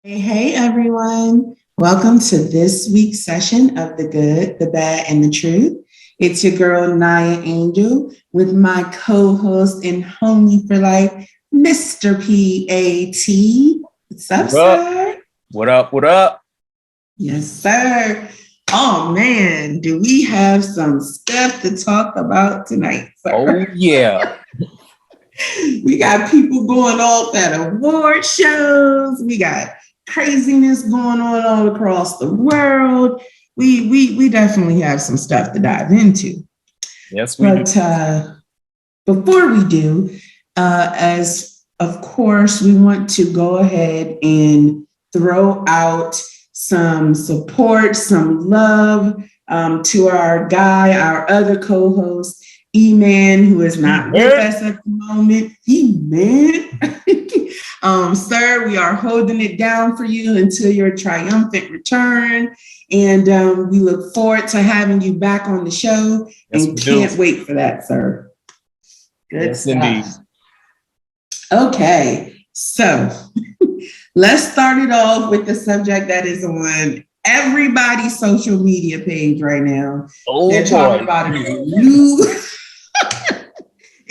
Hey, everyone. Welcome to this week's session of The Good, the Bad, and the Truth. It's your girl, Naya Angel, with my co host and homie for life, Mr. PAT. What's up, What up? sir? What up? What up? Yes, sir. Oh, man, do we have some stuff to talk about tonight, Oh, sir? yeah. We got people going off at award shows. We got craziness going on all across the world. We definitely have some stuff to dive into. Yes, we do. But before we do, as of course, we want to go ahead and throw out some support, some love to our guy, our other co-host, E-Man, who is not with us at the moment. E-Man. Sir, we are holding it down for you until your triumphant return. And we look forward to having you back on the show Yes, and we can't do. wait for that, sir. Good Yes, stuff. indeed. Okay, so let's start it off with the subject that is on everybody's social media page right now. Oh, They're talking boy. about a new.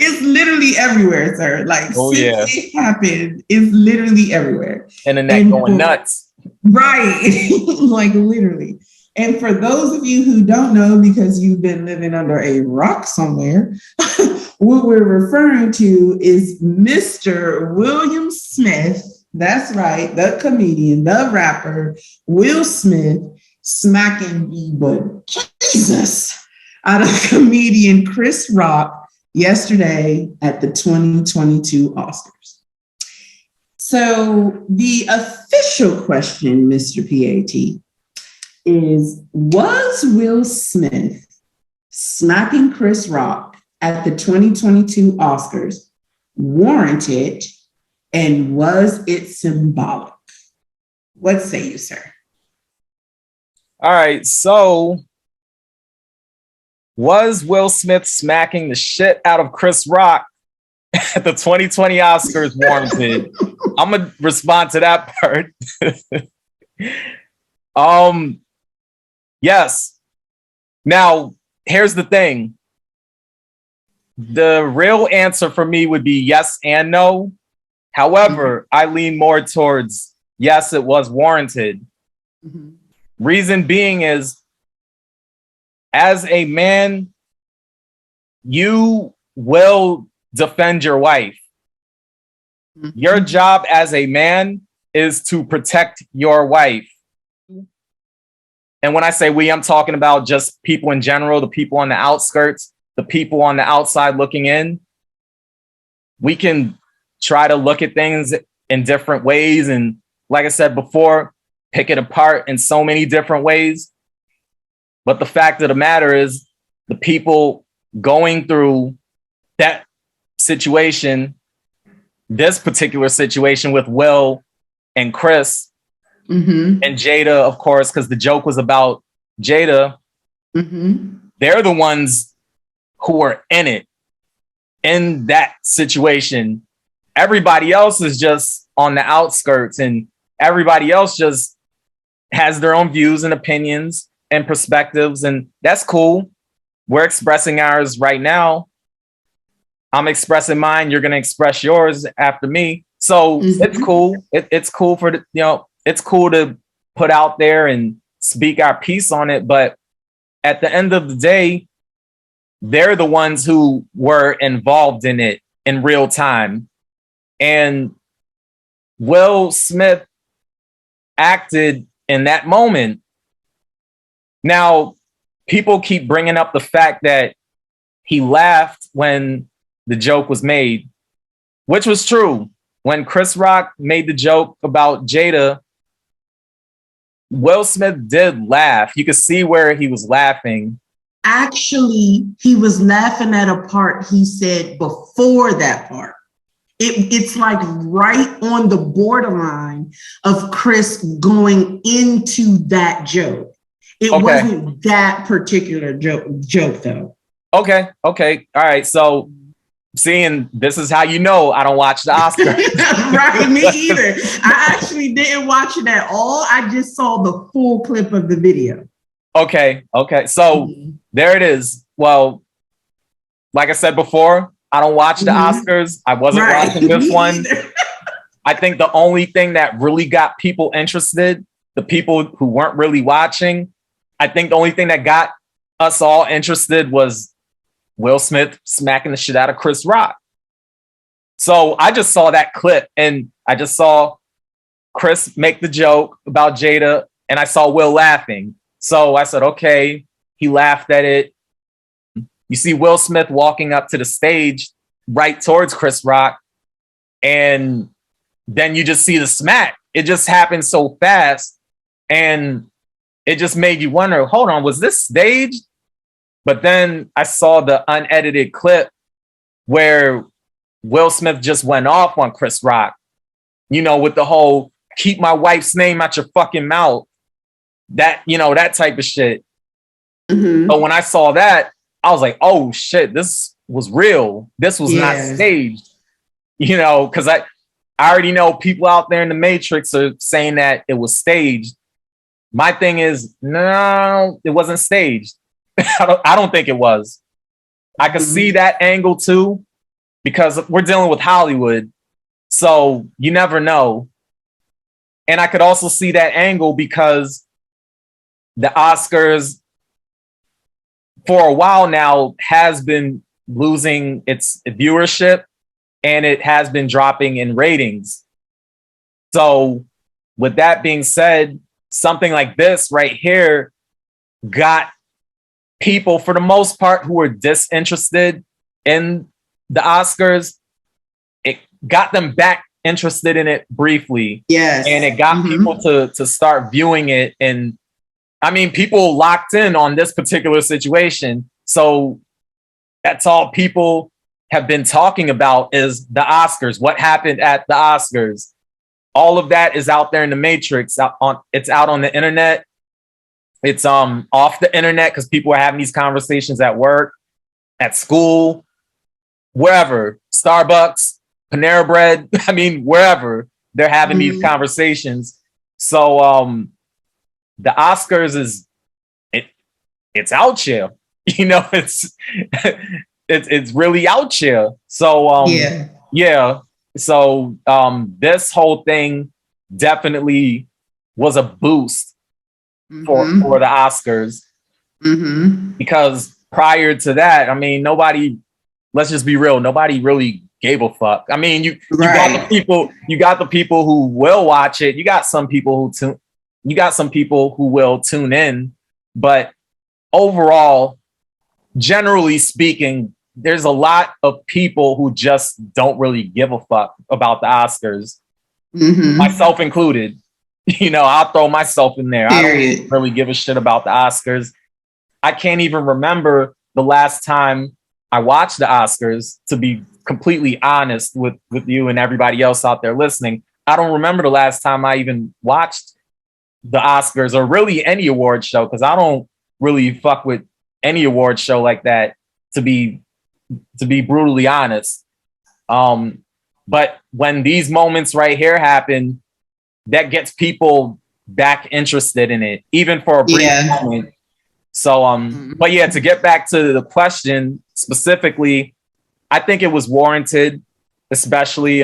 It's literally everywhere, sir. Like Oh, since yeah. it happened, it's literally everywhere. Internet And going nuts. right, like literally. And for those of you who don't know, because you've been living under a rock somewhere, what we're referring to is Mr. William Smith. That's right, the comedian, the rapper, Will Smith, smacking the but Jesus out of comedian Chris Rock yesterday at the 2022 Oscars. So the official question, Mr. PAT, is was Will Smith smacking Chris Rock at the 2022 Oscars warranted, and was it symbolic? What say you, sir? All right. So, was Will Smith smacking the shit out of Chris Rock at the 2020 Oscars warranted? I'm going to respond to that part. Yes. Now, here's the thing. The real answer for me would be yes and no. However, I lean more towards yes, it was warranted. Mm-hmm. Reason being is, as a man, you will defend your wife. Mm-hmm. Your job as a man is to protect your wife. And when I say we, I'm talking about just people in general, the people on the outskirts, the people on the outside looking in. We can try to look at things in different ways. And like I said before, pick it apart in so many different ways. But the fact of the matter is, the people going through that situation, this particular situation with Will and Chris, Mm-hmm. and Jada, of course, because the joke was about Jada, Mm-hmm. they're the ones who are in it, in that situation. Everybody else is just on the outskirts, and everybody else just has their own views and opinions and perspectives, and that's cool. We're expressing ours right now. I'm expressing mine. You're going to express yours after me. So it's cool. It's cool for it's cool to put out there and speak our piece on it. But at the end of the day, they're the ones who were involved in it in real time. And Will Smith acted in that moment. Now, people keep bringing up the fact that he laughed when the joke was made, which was true. When Chris Rock made the joke about Jada, Will Smith did laugh. You could see where he was laughing. Actually, he was laughing at a part he said before that part. It's like right on the borderline of Chris going into that joke. It wasn't that particular joke though. Okay. All right. So Seeing this is how you know I don't watch the Oscars. Right, me either. I actually didn't watch it at all. I just saw the full clip of the video. Okay. So there it is. Well, like I said before, I don't watch the Oscars. I wasn't watching this one. I think the only thing that really got people interested, the people who weren't really watching, I think the only thing that got us all interested was Will Smith smacking the shit out of Chris Rock. So I just saw that clip and I just saw Chris make the joke about Jada and I saw Will laughing. So I said, okay, he laughed at it. You see Will Smith walking up to the stage right towards Chris Rock, and then you just see the smack. It just happened so fast, and it just made you wonder, hold on, was this staged? But then I saw the unedited clip where Will Smith just went off on Chris Rock, with the whole keep my wife's name out your fucking mouth. That type of shit. But when I saw that, I was like, oh shit, this was real. This was not staged. Because I already know people out there in the Matrix are saying that it was staged. My thing is, no, it wasn't staged. I don't think it was. I could see that angle too, because we're dealing with Hollywood. So you never know. And I could also see that angle because the Oscars for a while now has been losing its viewership and it has been dropping in ratings. So with that being said, something like this right here got people, for the most part, who were disinterested in the Oscars. It got them back interested in it briefly. Yes. And it got people to start viewing it. And I mean, people locked in on this particular situation. So that's all people have been talking about is the Oscars. What happened at the Oscars? All of that is out there in the Matrix. It's out on the internet. It's off the internet because people are having these conversations at work, at school, wherever, Starbucks, Panera Bread. I mean, wherever they're having these conversations. So the Oscars it's out here. It's really out here. So yeah. So this whole thing definitely was a boost for the Oscars. Because prior to that, I mean, let's just be real, nobody really gave a fuck. I mean, you got the people who will watch it. You got some people who will tune in, but overall, generally speaking, there's a lot of people who just don't really give a fuck about the Oscars, myself included. I'll throw myself in there. Period. I don't really give a shit about the Oscars. I can't even remember the last time I watched the Oscars, to be completely honest with you and everybody else out there listening. I don't remember the last time I even watched the Oscars or really any award show, because I don't really fuck with any award show like that, to be brutally honest. But when these moments right here happen, that gets people back interested in it, even for a brief moment. So, but yeah, to get back to the question specifically, I think it was warranted, especially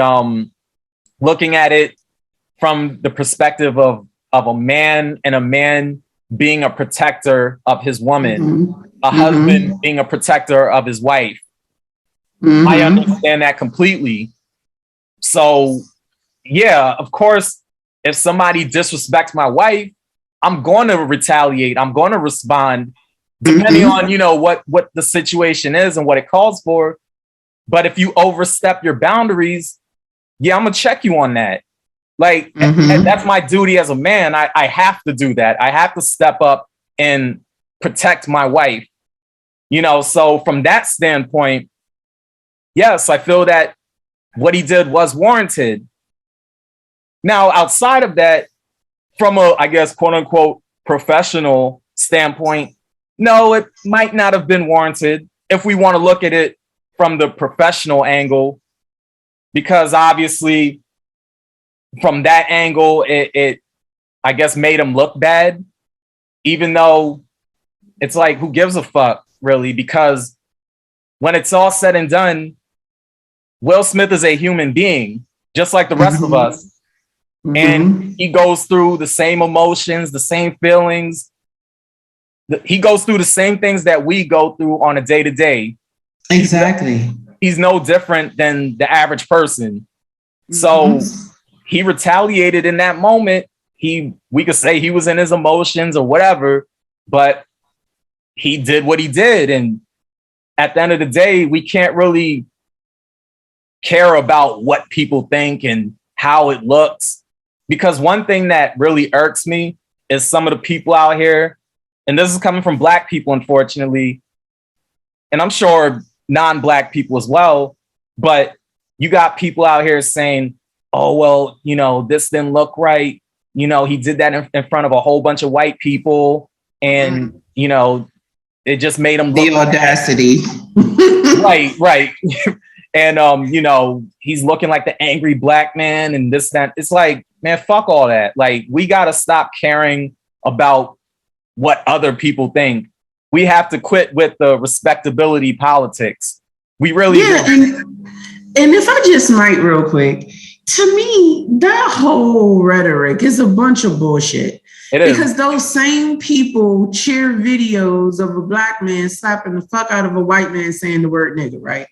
looking at it from the perspective of a man, and a man being a protector of his woman, a husband being a protector of his wife. I understand that completely. So yeah, of course, if somebody disrespects my wife, I'm going to retaliate. I'm going to respond, depending on, what the situation is and what it calls for. But if you overstep your boundaries, I'm going to check you on that. Like, and that's my duty as a man. I have to do that. I have to step up and protect my wife. So from that standpoint, yes, I feel that what he did was warranted. Now, outside of that, from a, I guess, quote unquote, professional standpoint, no, it might not have been warranted if we want to look at it from the professional angle, because obviously from that angle, it I guess made him look bad, even though it's like, who gives a fuck, really? Because when it's all said and done, Will Smith is a human being, just like the rest of us. And he goes through the same emotions, the same feelings. He goes through the same things that we go through on a day-to-day. Exactly. He's no different than the average person. So he retaliated in that moment. We could say he was in his emotions or whatever, but he did what he did. And at the end of the day, we can't really care about what people think and how it looks. Because one thing that really irks me is some of the people out here, and this is coming from Black people, unfortunately, and I'm sure non-Black people as well, but you got people out here saying, oh, well, this didn't look right. He did that in front of a whole bunch of white people, and, it just made him look the audacity. Right. And, he's looking like the angry Black man and this, that. It's like, man, fuck all that. Like, we got to stop caring about what other people think. We have to quit with the respectability politics. We really do. And if I just might real quick, to me, that whole rhetoric is a bunch of bullshit. It is. Because those same people cheer videos of a Black man slapping the fuck out of a white man saying the word nigga, right?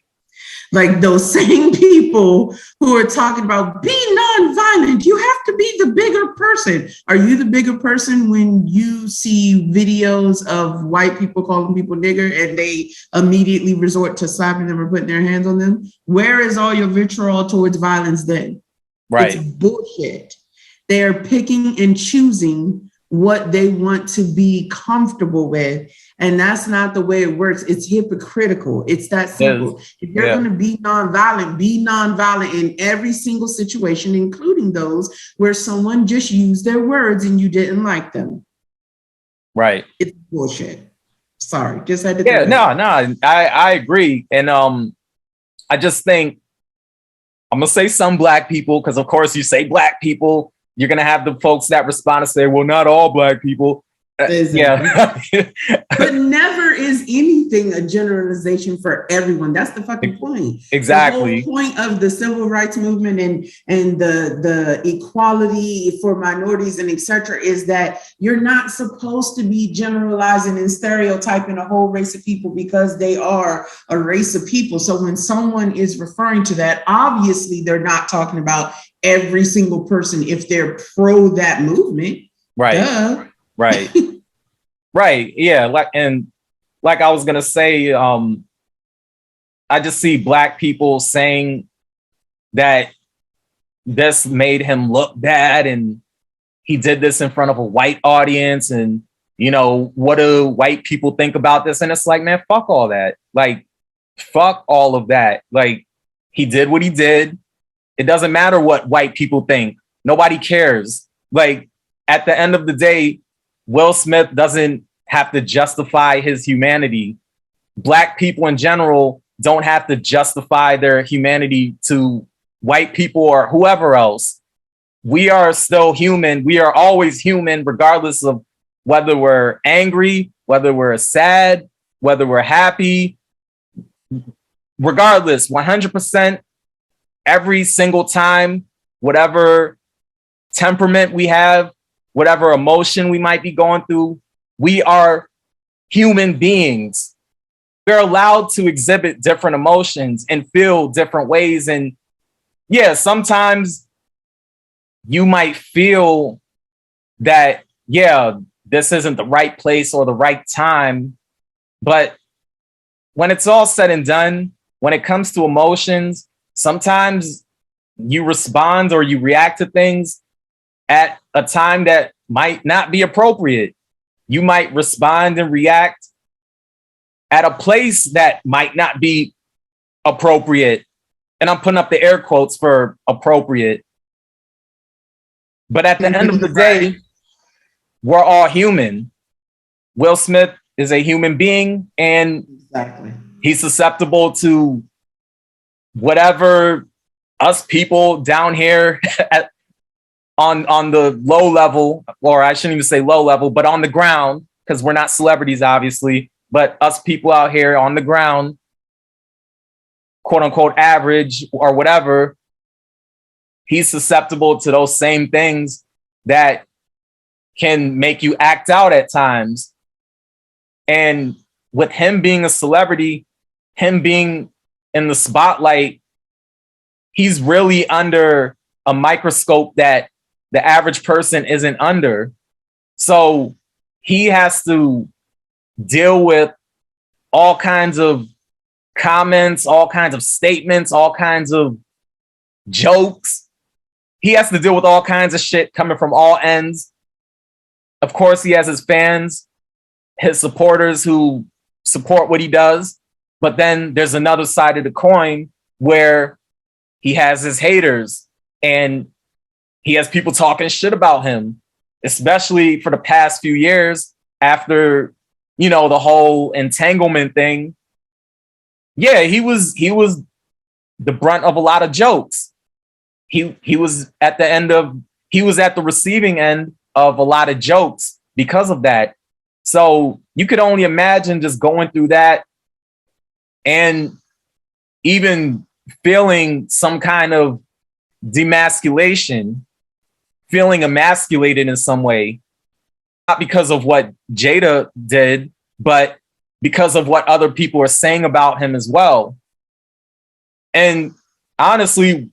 Like those same people who are talking about be nonviolent, you have to be the bigger person. Are you the bigger person when you see videos of white people calling people nigger and they immediately resort to slapping them or putting their hands on them? Where is all your vitriol towards violence then? Right. It's bullshit. They're picking and choosing what they want to be comfortable with. And that's not the way it works. It's hypocritical. It's that simple. If you're going to be nonviolent in every single situation, including those where someone just used their words and you didn't like them. Right. It's bullshit. Sorry. Just had to. Yeah, no, I agree. And I just think I'm going to say some Black people, because of course you say Black people, you're going to have the folks that respond and say, well, not all Black people. Yeah. But never is anything a generalization for everyone. That's the fucking point. Exactly. The whole point of the civil rights movement and the equality for minorities and etc. is that you're not supposed to be generalizing and stereotyping a whole race of people because they are a race of people. So when someone is referring to that, obviously they're not talking about every single person if they're pro that movement. Right. Duh. Right. Right. Yeah. Like I was going to say, I just see Black people saying that this made him look bad and he did this in front of a white audience. And, what do white people think about this? And it's like, man, fuck all that. Like, fuck all of that. Like, he did what he did. It doesn't matter what white people think. Nobody cares. Like, at the end of the day, Will Smith doesn't have to justify his humanity. Black people in general don't have to justify their humanity to white people or whoever else. We are still human. We are always human, regardless of whether we're angry, whether we're sad, whether we're happy. Regardless, 100%, every single time, whatever temperament we have, whatever emotion we might be going through, we are human beings. We're allowed to exhibit different emotions and feel different ways. And yeah, sometimes you might feel that, yeah, this isn't the right place or the right time. But when it's all said and done, when it comes to emotions, sometimes you respond or you react to things at a time that might not be appropriate. You might respond and react at a place that might not be appropriate. And I'm putting up the air quotes for appropriate. But at the end of the day, we're all human. Will Smith is a human being, and he's susceptible to whatever us people down here on the low level, or I shouldn't even say low level, but on the ground, because we're not celebrities, obviously, but us people out here on the ground, quote unquote, average or whatever, he's susceptible to those same things that can make you act out at times. And with him being a celebrity, him being in the spotlight, he's really under a microscope that the average person isn't under. So he has to deal with all kinds of comments, all kinds of statements, all kinds of jokes. He has to deal with all kinds of shit coming from all ends. Of course, he has his fans, his supporters who support what he does. But then there's another side of the coin where he has his haters and he has people talking shit about him, especially for the past few years after, you know, the whole entanglement thing. Yeah, he was the brunt of a lot of jokes. He was at the receiving end of a lot of jokes because of that. So you could only imagine just going through that and even feeling some kind of demasculation, feeling emasculated in some way, not because of what Jada did, but because of what other people are saying about him as well. And honestly,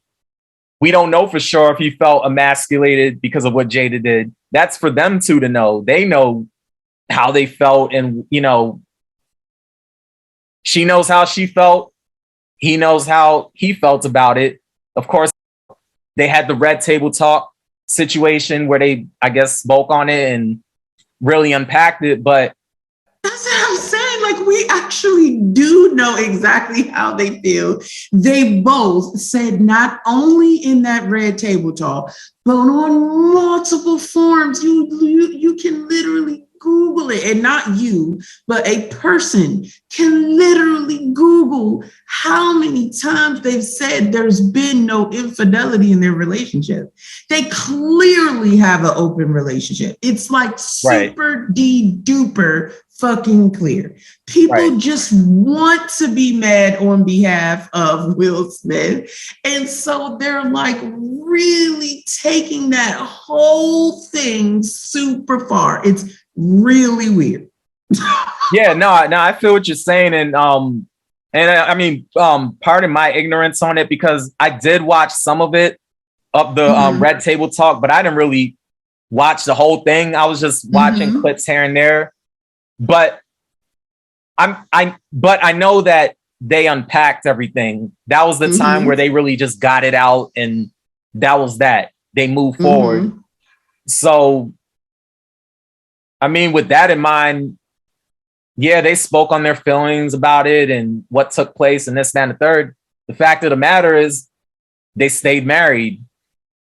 we don't know for sure if he felt emasculated because of what Jada did. That's for them two to know. They know how they felt, and, you know, she knows how she felt. He knows how he felt about it. Of course, they had the red table talk situation where they, I guess, spoke on it and really unpacked it. But that's what I'm saying. Like, we actually do know exactly how they feel. They both said not only in that red table talk, but on multiple forums. You can literally Google it, and not you, but a person can literally Google how many times they've said there's been no infidelity in their relationship. They clearly have an open relationship. It's like super duper fucking clear. People just want to be mad on behalf of Will Smith. And so they're like really taking that whole thing super far. It's really weird. Yeah, no, I feel what you're saying. And I mean, pardon my ignorance on it, because I did watch some of it, of the red table talk, but I didn't really watch the whole thing. I was just watching clips here and there. But I know that they unpacked everything. That was the time where they really just got it out, and that was that. They moved forward. So, I mean, with that in mind, yeah, they spoke on their feelings about it and what took place and this, that, and the third. The fact of the matter is they stayed married.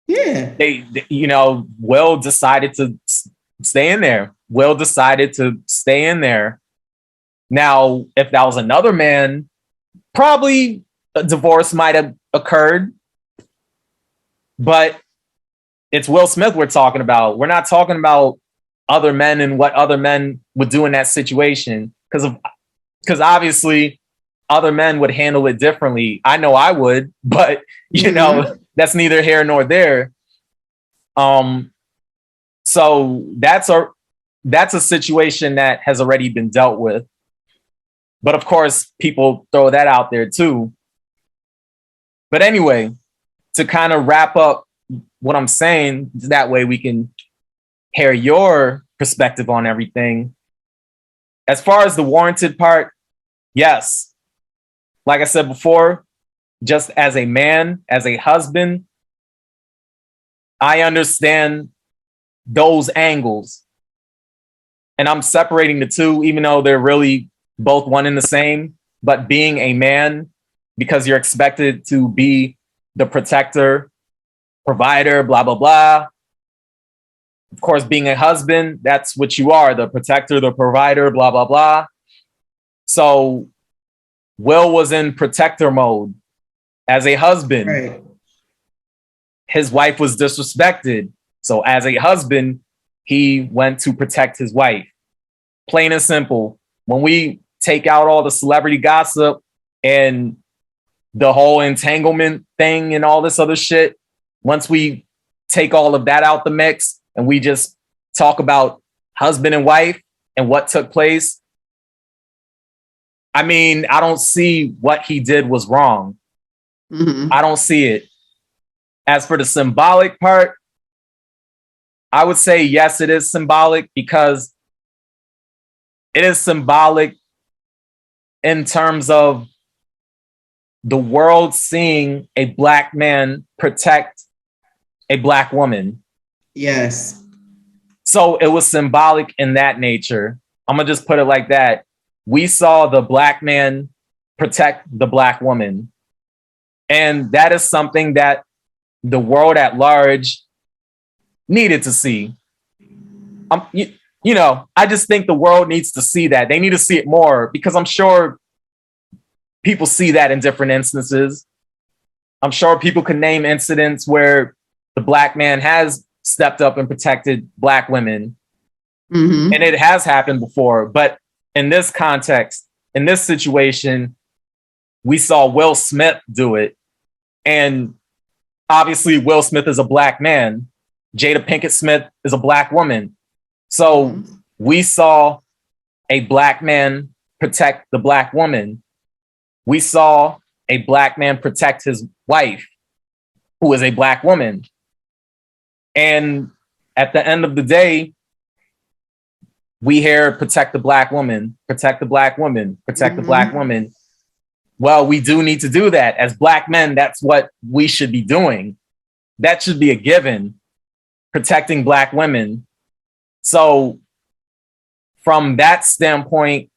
Yeah. They you know, Will decided to stay in there. Will decided to stay in there. Now, if that was another man, probably a divorce might have occurred. But it's Will Smith we're talking about. We're not talking about other men and what other men would do in that situation. Because obviously other men would handle it differently. I know I would, but you know, that's neither here nor there. So that's a situation that has already been dealt with. But of course, people throw that out there too. But anyway, to kind of wrap up what I'm saying, that way we can hear your perspective on everything. As far as the warranted part, yes. Like I said before, just as a man, as a husband, I understand those angles. And I'm separating the two, even though they're really both one and the same. But being a man, because you're expected to be the protector, provider, blah, blah, blah. Of course, being a husband, that's what you are, the protector, the provider, blah, blah, blah. So Will was in protector mode. As a husband, Right. his wife was disrespected. So as a husband, he went to protect his wife. Plain and simple. When we take out all the celebrity gossip and the whole entanglement thing and all this other shit, once we take all of that out the mix and we just talk about husband and wife and what took place, I mean, I don't see what he did was wrong. Mm-hmm. I don't see it. As for the symbolic part, I would say yes, it is symbolic, because it is symbolic in terms of the world seeing a Black man protect a Black woman. Yes. So it was symbolic in that nature. I'm going to just put it like that. We saw the Black man protect the Black woman. And that is something that the world at large needed to see. You know, I just think the world needs to see that. They need to see it more, because I'm sure people see that in different instances. I'm sure people can name incidents where the Black man has stepped up and protected Black women. Mm-hmm. And it has happened before. But in this context, in this situation, we saw Will Smith do it. And obviously, Will Smith is a Black man. Jada Pinkett-Smith is a Black woman. So we saw a Black man protect the Black woman. We saw a Black man protect his wife, who is a Black woman. And at the end of the day, we hear protect the Black woman, protect the Black woman, protect the Black woman. Well, we do need to do that. As Black men, that's what we should be doing. That should be a given, protecting Black women. So from that standpoint,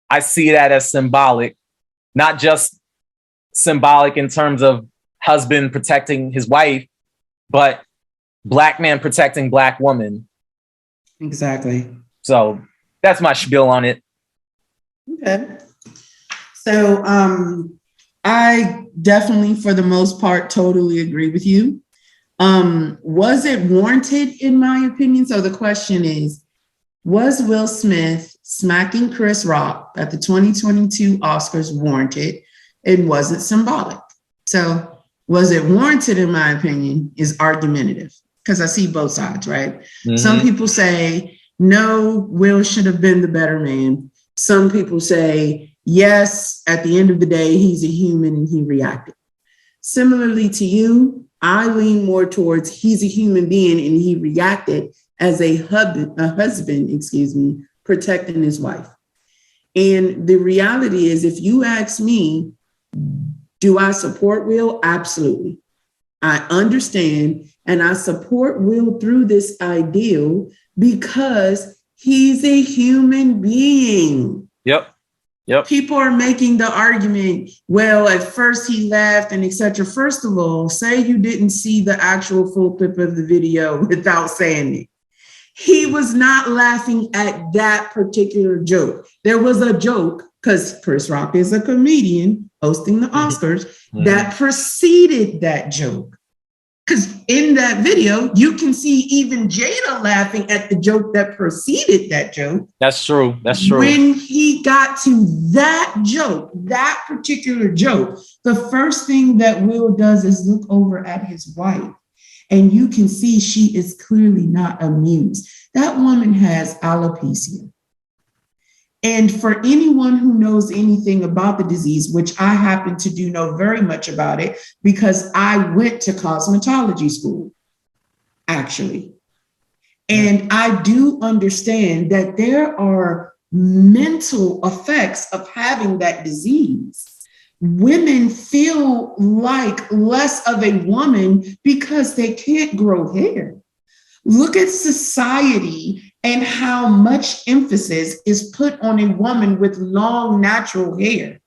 I see that as symbolic, not just symbolic in terms of husband protecting his wife, but Black man protecting Black woman. Exactly. So that's my spiel on it. Okay. So I definitely, for the most part, totally agree with you. Was it warranted, in my opinion? So the question is, was Will Smith smacking Chris Rock at the 2022 Oscars warranted, and was it symbolic? So was it warranted, in my opinion, is argumentative, because I see both sides, right? Mm-hmm. Some people say, no, Will should have been the better man. Some people say, yes, at the end of the day, he's a human and he reacted. Similarly to you, I lean more towards he's a human being and he reacted as a husband, protecting his wife. And the reality is, if you ask me, do I support Will? Absolutely. I understand and I support Will through this ideal because he's a human being. Yep. People are making the argument, well, at first he laughed and etc. First of all, say you didn't see the actual full clip of the video without saying it. He was not laughing at that particular joke. There was a joke, because Chris Rock is a comedian hosting the Oscars, that preceded that joke. Because in that video, you can see even Jada laughing at the joke that preceded that joke. That's true. When he got to that joke, that particular joke, the first thing that Will does is look over at his wife. And you can see she is clearly not amused. That woman has alopecia. And for anyone who knows anything about the disease, which I happen to do know very much about it because I went to cosmetology school, actually. And I do understand that there are mental effects of having that disease. Women feel like less of a woman because they can't grow hair. Look at society and how much emphasis is put on a woman with long natural hair.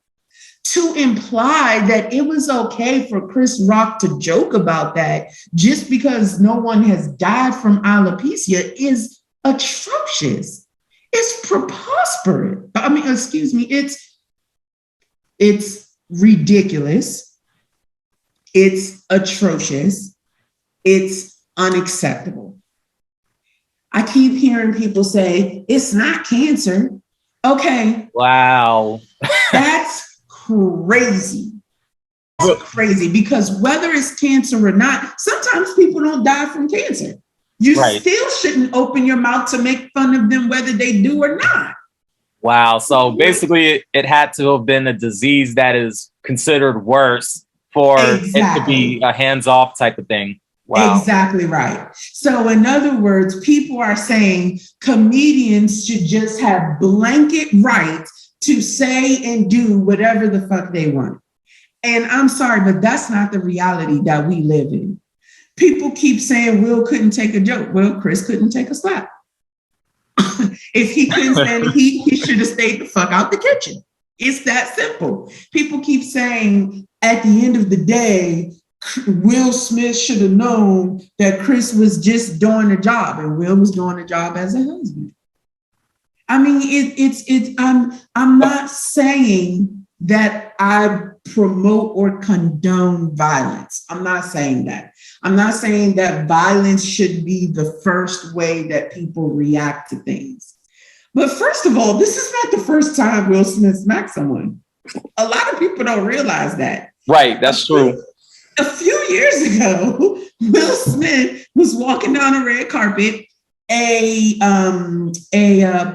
To imply that it was okay for Chris Rock to joke about that just because no one has died from alopecia is atrocious. It's preposterous. It's ridiculous. It's atrocious. It's unacceptable. I keep hearing people say, it's not cancer. Okay. Wow. That's crazy. That's crazy, because whether it's cancer or not, sometimes people don't die from cancer. You still shouldn't open your mouth to make fun of them, whether they do or not. Wow. So basically, it had to have been a disease that is considered worse for it to be a hands-off type of thing. Wow. Exactly right. So in other words, people are saying comedians should just have blanket rights to say and do whatever the fuck they want. And I'm sorry, but that's not the reality that we live in. People keep saying Will couldn't take a joke. Well, Chris couldn't take a slap. If he couldn't stand the heat, he should have stayed the fuck out the kitchen. It's that simple. People keep saying at the end of the day, Will Smith should have known that Chris was just doing a job, and Will was doing a job as a husband. I mean, I'm not saying that I promote or condone violence. I'm not saying that. I'm not saying that violence should be the first way that people react to things. But first of all, this is not the first time Will Smith smacked someone. A lot of people don't realize that. Right, that's true. A few years ago, Will Smith was walking down a red carpet. A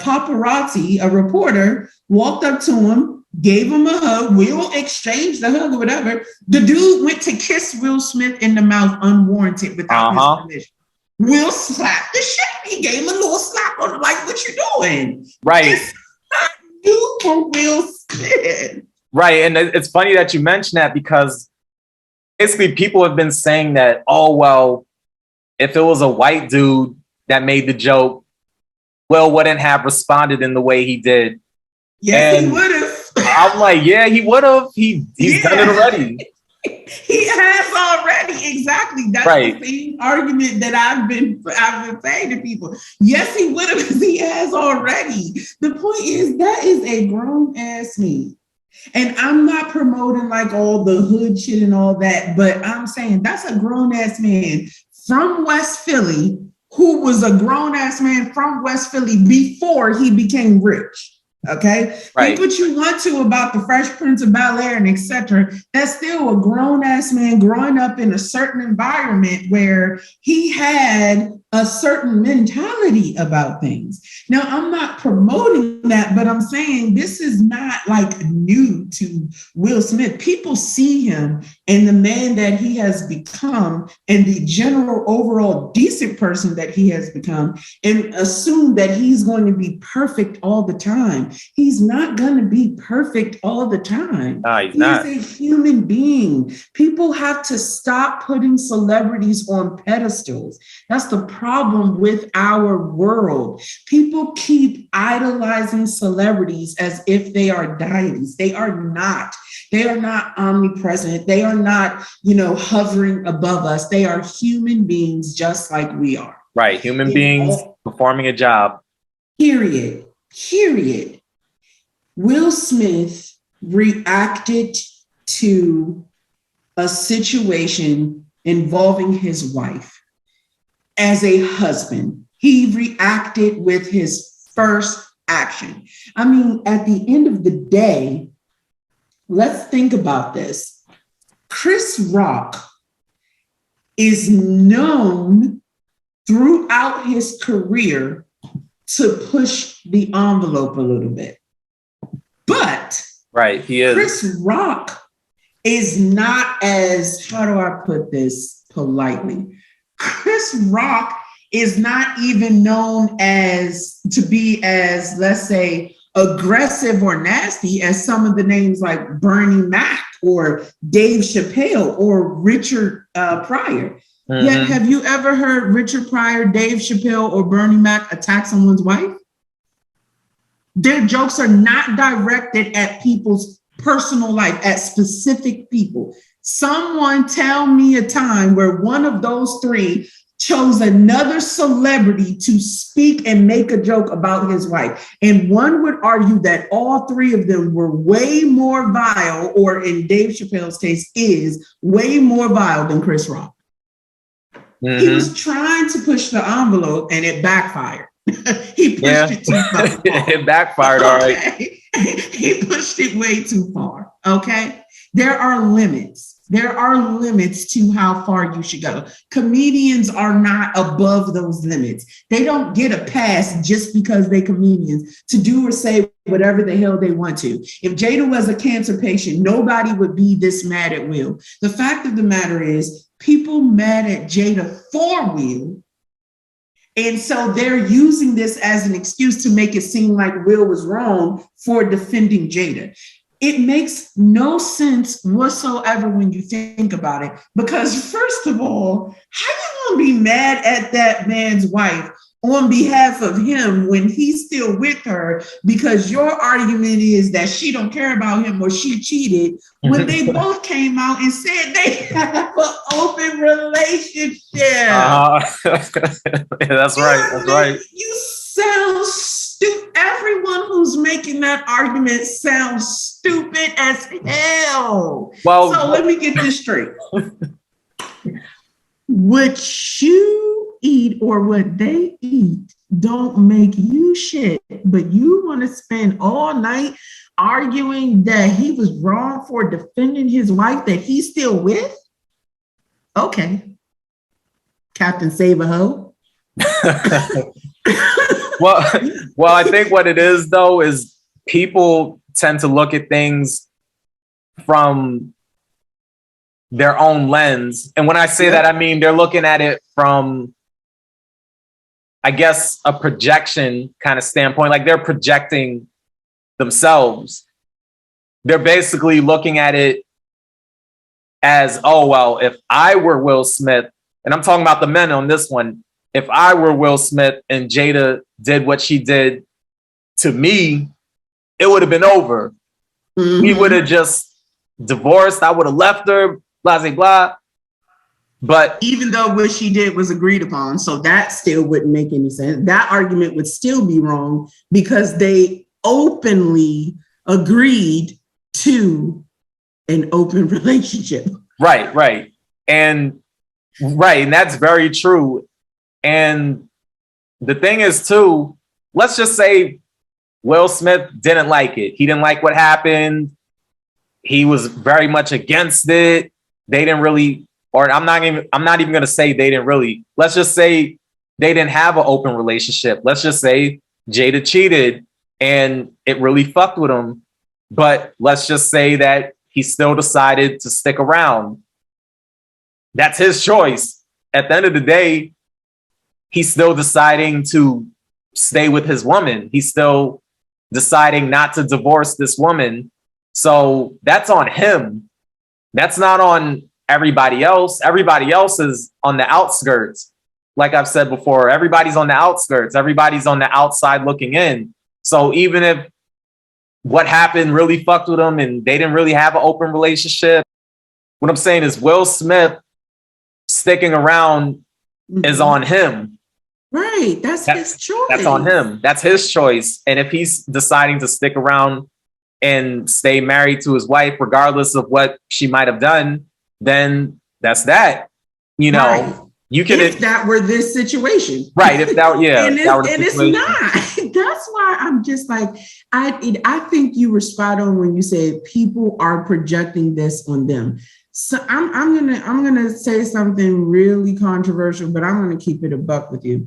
paparazzi, a reporter, walked up to him, gave him a hug. Will exchanged the hug or whatever. The dude went to kiss Will Smith in the mouth unwarranted without his permission. Will slapped the shit. He gave him a little slap on him, like, what you doing? Right. It's not new for Will Smith. Right. And it's funny that you mentioned that, because basically people have been saying that, oh, well, if it was a white dude that made the joke, Will wouldn't have responded in the way he did. Yes, he would have. I'm like, yeah, he would have. He's done it already. He has already. Exactly. That's the same argument that I've been saying to people. Yes, he would have, because he has already. The point is, that is a grown ass man. And I'm not promoting like all the hood shit and all that, but I'm saying that's a grown ass man from West Philly, who was a grown ass man from West Philly before he became rich. Okay. Right. Think what you want to about the Fresh Prince of Bel-Air and etc. That's still a grown ass man growing up in a certain environment where he had a certain mentality about things. Now, I'm not promoting that, but I'm saying this is not like new to Will Smith. People see him and the man that he has become and the general overall decent person that he has become, and assume that he's going to be perfect all the time. He's not going to be perfect all the time. He's not. He's a human being. People have to stop putting celebrities on pedestals. That's the problem with our world. People keep idolizing celebrities as if they are deities. They are not. They are not omnipresent. They are not, hovering above us. They are human beings just like we are. Right. Human beings performing a job. Period. Will Smith reacted to a situation involving his wife as a husband. He reacted with his first action. I mean, at the end of the day, let's think about this. Chris Rock is known throughout his career to push the envelope a little bit. But he is. Chris Rock is not as, how do I put this politely? Chris Rock is not even known to be as, let's say, aggressive or nasty as some of the names like Bernie Mac or Dave Chappelle or Richard Pryor. Mm-hmm. Yet, have you ever heard Richard Pryor, Dave Chappelle, or Bernie Mac attack someone's wife? Their jokes are not directed at people's personal life, at specific people. Someone tell me a time where one of those three chose another celebrity to speak and make a joke about his wife. And one would argue that all three of them were way more vile, or in Dave Chappelle's case, is way more vile than Chris Rock. Mm-hmm. He was trying to push the envelope and it backfired. He pushed it too far. It backfired, all right. He pushed it way too far. Okay. There are limits. There are limits to how far you should go. Comedians are not above those limits. They don't get a pass just because they're comedians to do or say whatever the hell they want to. If Jada was a cancer patient, nobody would be this mad at Will. The fact of the matter is, people mad at Jada for Will. And so they're using this as an excuse to make it seem like Will was wrong for defending Jada. It makes no sense whatsoever when you think about it, because first of all, how you gonna be mad at that man's wife on behalf of him when he's still with her because your argument is that she don't care about him or she cheated, when they both came out and said they have an open relationship? That's right. That's right. You sound stupid. Everyone who's making that argument sounds stupid as hell. Well, so let me get this straight. What you eat or what they eat don't make you shit, but you want to spend all night arguing that he was wrong for defending his wife that he's still with? Okay. Captain Save a Hoe. Well, I think what it is, though, is people tend to look at things from their own lens. And when I say that, I mean they're looking at it from, I guess, a projection kind of standpoint. Like they're projecting themselves. They're basically looking at it as, oh, well, if I were Will Smith, and I'm talking about the men on this one, if I were Will Smith and Jada did what she did to me, it would have been over. Mm-hmm. We would have just divorced. I would have left her, blah, blah, blah. But even though what she did was agreed upon, so that still wouldn't make any sense. That argument would still be wrong because they openly agreed to an open relationship. Right. And that's very true. And the thing is, too, let's just say Will Smith didn't like it. He didn't like what happened. He was very much against it. They didn't really, or I'm not even going to say they didn't really. Let's just say they didn't have an open relationship. Let's just say Jada cheated and it really fucked with him. But let's just say that he still decided to stick around. That's his choice. At the end of the day, he's still deciding to stay with his woman. He's still deciding not to divorce this woman. So that's on him. That's not on everybody else. Everybody else is on the outskirts. Like I've said before, everybody's on the outskirts. Everybody's on the outside looking in. So even if what happened really fucked with them and they didn't really have an open relationship, what I'm saying is Will Smith sticking around is on him. Right. That's his choice. That's on him. That's his choice. And if he's deciding to stick around and stay married to his wife, regardless of what she might have done, then that's that. You know, right. You can. If that were this situation. Right. If that, yeah. and it's not. That's why I'm just like, I think you were spot on when you said people are projecting this on them. So I'm gonna say something really controversial, but I'm gonna keep it a buck with you.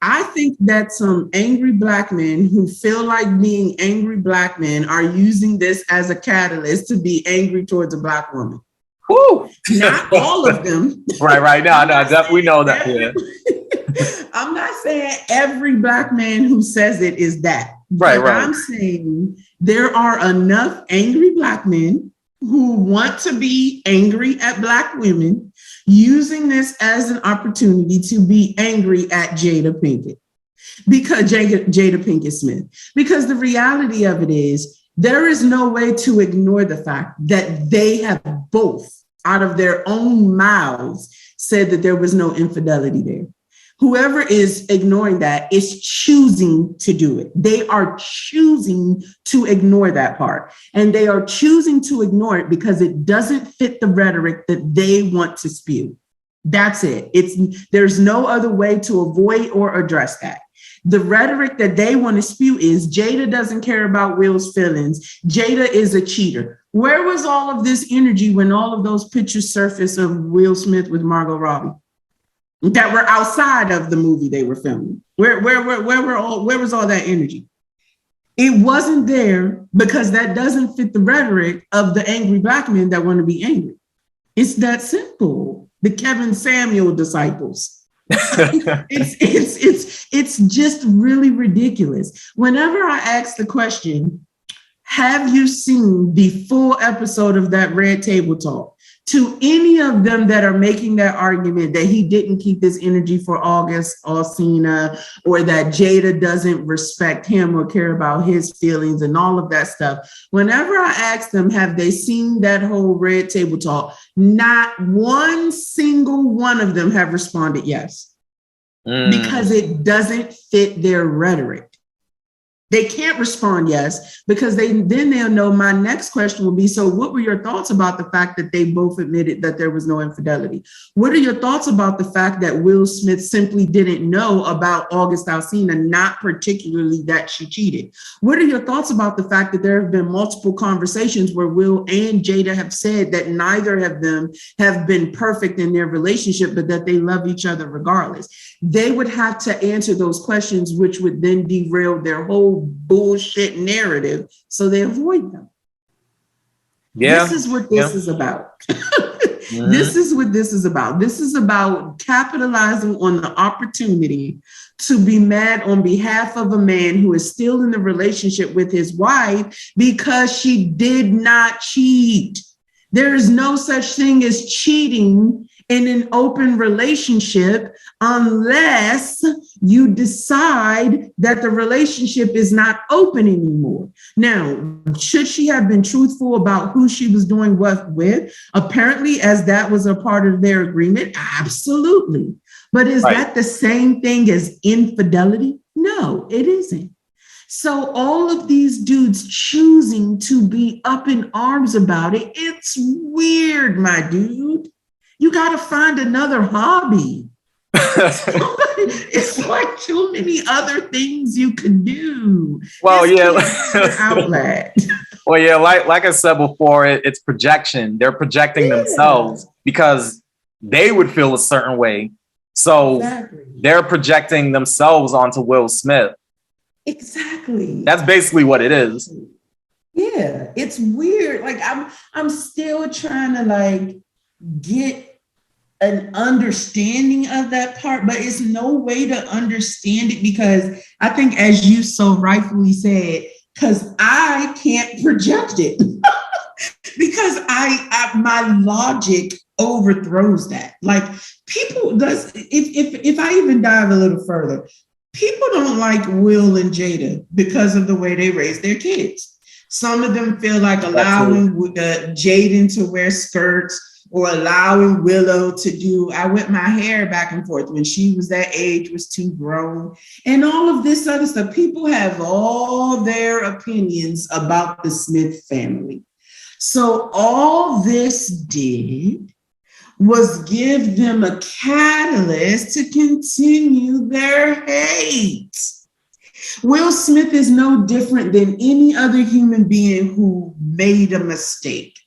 I think that some angry Black men who feel like being angry Black men are using this as a catalyst to be angry towards a Black woman. Woo! Not all of them. Right. No, we know that. Yeah. I'm not saying every Black man who says it is that. Right. I'm saying there are enough angry Black men who want to be angry at Black women, using this as an opportunity to be angry at Jada Pinkett, because Jada Pinkett-Smith. Because the reality of it is, there is no way to ignore the fact that they have both, out of their own mouths, said that there was no infidelity there. Whoever is ignoring that is choosing to do it. They are choosing to ignore that part. And they are choosing to ignore it because it doesn't fit the rhetoric that they want to spew. That's it. There's no other way to avoid or address that. The rhetoric that they want to spew is Jada doesn't care about Will's feelings. Jada is a cheater. Where was all of this energy when all of those pictures surfaced of Will Smith with Margot Robbie that were outside of the movie they were filming? Where was all that energy? It wasn't there because that doesn't fit the rhetoric of the angry Black men that want to be angry. It's that simple. The Kevin Samuel disciples. It's just really ridiculous. Whenever I ask the question, have you seen the full episode of that Red Table Talk? To any of them that are making that argument that he didn't keep this energy for August Alsina, or that Jada doesn't respect him or care about his feelings and all of that stuff, whenever I ask them, have they seen that whole Red Table Talk? Not one single one of them have responded yes, because it doesn't fit their rhetoric. They can't respond yes, because then they'll know my next question will be, so what were your thoughts about the fact that they both admitted that there was no infidelity? What are your thoughts about the fact that Will Smith simply didn't know about August Alsina, not particularly that she cheated? What are your thoughts about the fact that there have been multiple conversations where Will and Jada have said that neither of them have been perfect in their relationship, but that they love each other regardless? They would have to answer those questions, which would then derail their whole bullshit narrative, so they avoid them. Yeah. This is what this is about. This is what this is about. This is about capitalizing on the opportunity to be mad on behalf of a man who is still in the relationship with his wife because she did not cheat. There is no such thing as cheating in an open relationship unless you decide that the relationship is not open anymore. Now, should she have been truthful about who she was doing what with? Apparently, as that was a part of their agreement, absolutely. But is that the same thing as infidelity? No, it isn't. So all of these dudes choosing to be up in arms about it, it's weird, my dude. You got to find another hobby. It's like too many other things you can do. Well, outlet. Well, yeah, like I said before, it's projection. They're projecting themselves because they would feel a certain way. So they're projecting themselves onto Will Smith. Exactly. That's basically what it is. Yeah, it's weird. Like I'm still trying to get an understanding of that part, but it's no way to understand it because I think, as you so rightfully said, because I can't project it because my logic overthrows that. Like people does if I even dive a little further, people don't like Will and Jada because of the way they raise their kids. Some of them feel like allowing Jaden to wear skirts or allowing Willow to do, I whip my hair back and forth when she was that age, was too grown, and all of this other stuff. People have all their opinions about the Smith family. So all this did was give them a catalyst to continue their hate. Will Smith is no different than any other human being who made a mistake.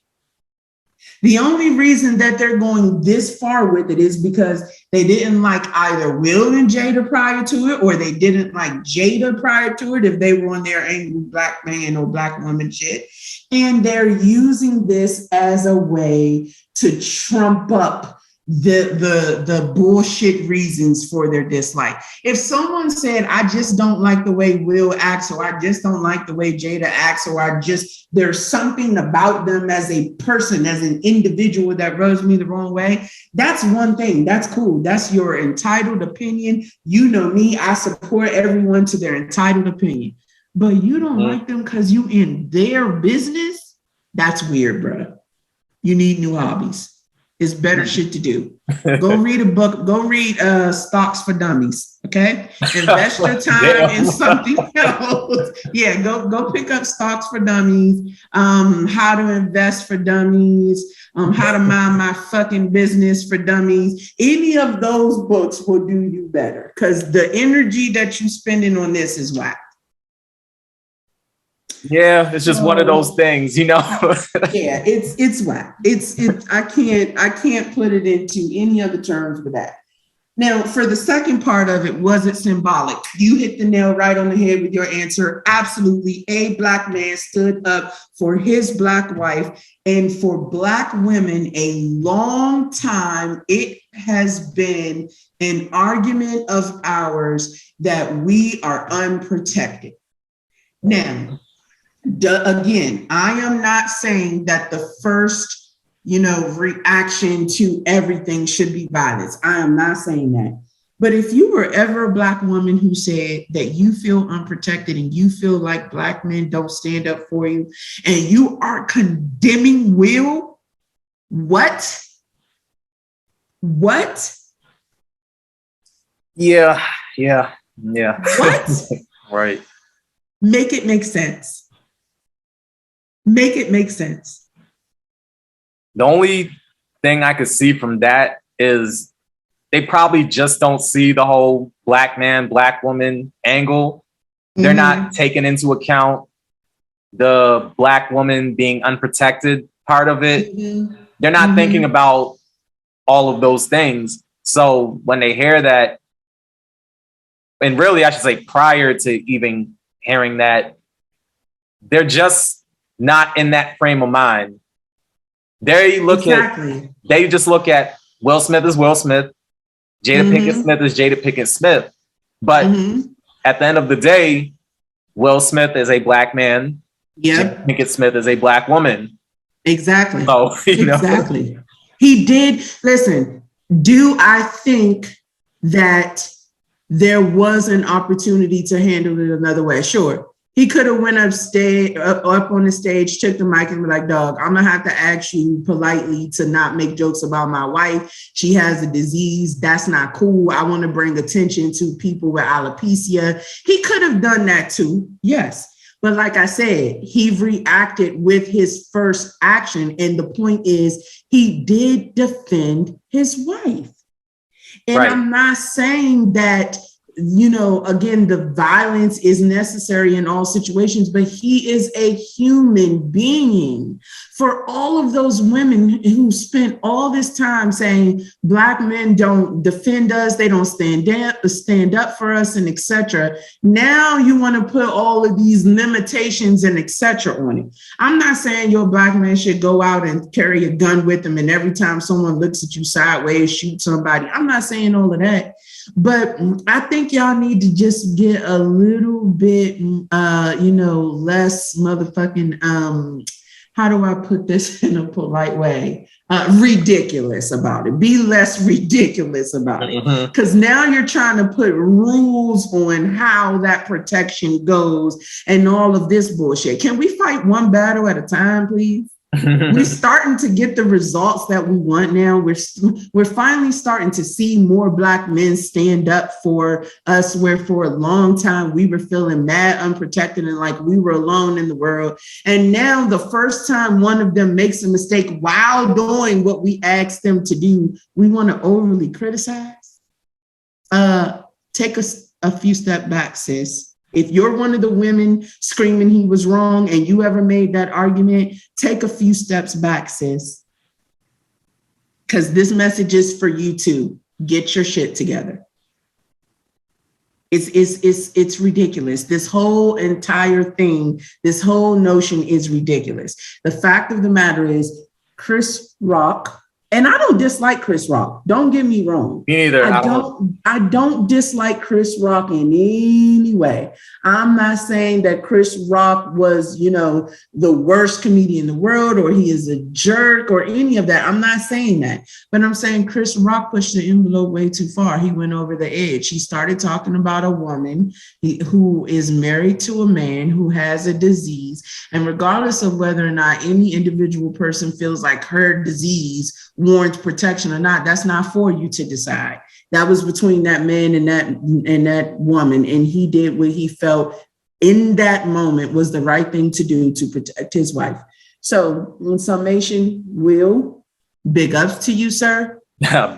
The only reason that they're going this far with it is because they didn't like either Will and Jada prior to it, or they didn't like Jada prior to it if they were on their angry Black man or Black woman shit. And they're using this as a way to trump up the bullshit reasons for their dislike. If someone said, I just don't like the way Will acts, or I just don't like the way Jada acts, or there's something about them as a person, as an individual that rubs me the wrong way, that's one thing. That's cool. That's your entitled opinion. You know me, I support everyone to their entitled opinion. But you don't like them because you in their business? That's weird, bro. You need new hobbies. It's better shit to do. Go read a book. Go read Stocks for Dummies. Okay, invest your time in something else. Yeah, go pick up Stocks for Dummies. How to invest for dummies. How to mind my fucking business for dummies. Any of those books will do you better because the energy that you're spending on this is whack. Yeah, it's just one of those things, you know. Yeah, it's whack. It's I can't put it into any other terms but that. Now, for the second part of it, was it symbolic? You hit the nail right on the head with your answer. Absolutely. A Black man stood up for his Black wife, and for Black women, a long time, it has been an argument of ours that we are unprotected. Now, again, I am not saying that the first reaction to everything should be violence. I am not saying that. But if you were ever a Black woman who said that you feel unprotected and you feel like Black men don't stand up for you and you are condemning Will, what? Yeah. What? Right. Make it make sense. Make it make sense. The only thing I could see from that is they probably just don't see the whole Black man, Black woman angle. They're not taking into account the Black woman being unprotected part of it. They're not thinking about all of those things. So when they hear that, and really I should say prior to even hearing that, they're just not in that frame of mind. They just look at Will Smith as Will Smith, Jada Pinkett-Smith as Jada Pinkett-Smith. But at the end of the day, Will Smith is a Black man. Jada Pinkett-Smith is a Black woman. Exactly. So, exactly. He did. Listen, do I think that there was an opportunity to handle it another way? Sure. He could have went up on the stage, took the mic and be like, dog, I'm gonna have to ask you politely to not make jokes about my wife. She has a disease. That's not cool. I want to bring attention to people with alopecia. He could have done that too. Yes. But like I said, he reacted with his first action. And the point is he did defend his wife. And right. I'm not saying that, again, the violence is necessary in all situations, but he is a human being. For all of those women who spent all this time saying Black men don't defend us, they don't stand up for us, and etc. Now you want to put all of these limitations and etc. on it. I'm not saying your Black man should go out and carry a gun with him, and every time someone looks at you sideways, shoot somebody. I'm not saying all of that. But I think y'all need to just get a little bit, less motherfucking, how do I put this in a polite way? Ridiculous about it. Be less ridiculous about it. Because now you're trying to put rules on how that protection goes and all of this bullshit. Can we fight one battle at a time, please? We're starting to get the results that we want now. We're finally starting to see more Black men stand up for us, where for a long time we were feeling mad, unprotected, and like we were alone in the world. And now the first time one of them makes a mistake while doing what we asked them to do, we want to overly criticize. Take a few steps back, sis. If you're one of the women screaming he was wrong and you ever made that argument, take a few steps back, sis. Because this message is for you too. Get your shit together. It's ridiculous. This whole entire thing, this whole notion is ridiculous. The fact of the matter is Chris Rock, and I don't dislike Chris Rock. Don't get me wrong. Me neither. I don't dislike Chris Rock in any way. I'm not saying that Chris Rock was, the worst comedian in the world, or he is a jerk or any of that. I'm not saying that. But I'm saying Chris Rock pushed the envelope way too far. He went over the edge. He started talking about a woman who is married to a man who has a disease. And regardless of whether or not any individual person feels like her disease warrants protection or not, that's not for you to decide. That was between that man and that woman, and he did what he felt in that moment was the right thing to do to protect his wife. So, in summation, Will, big ups to you, sir.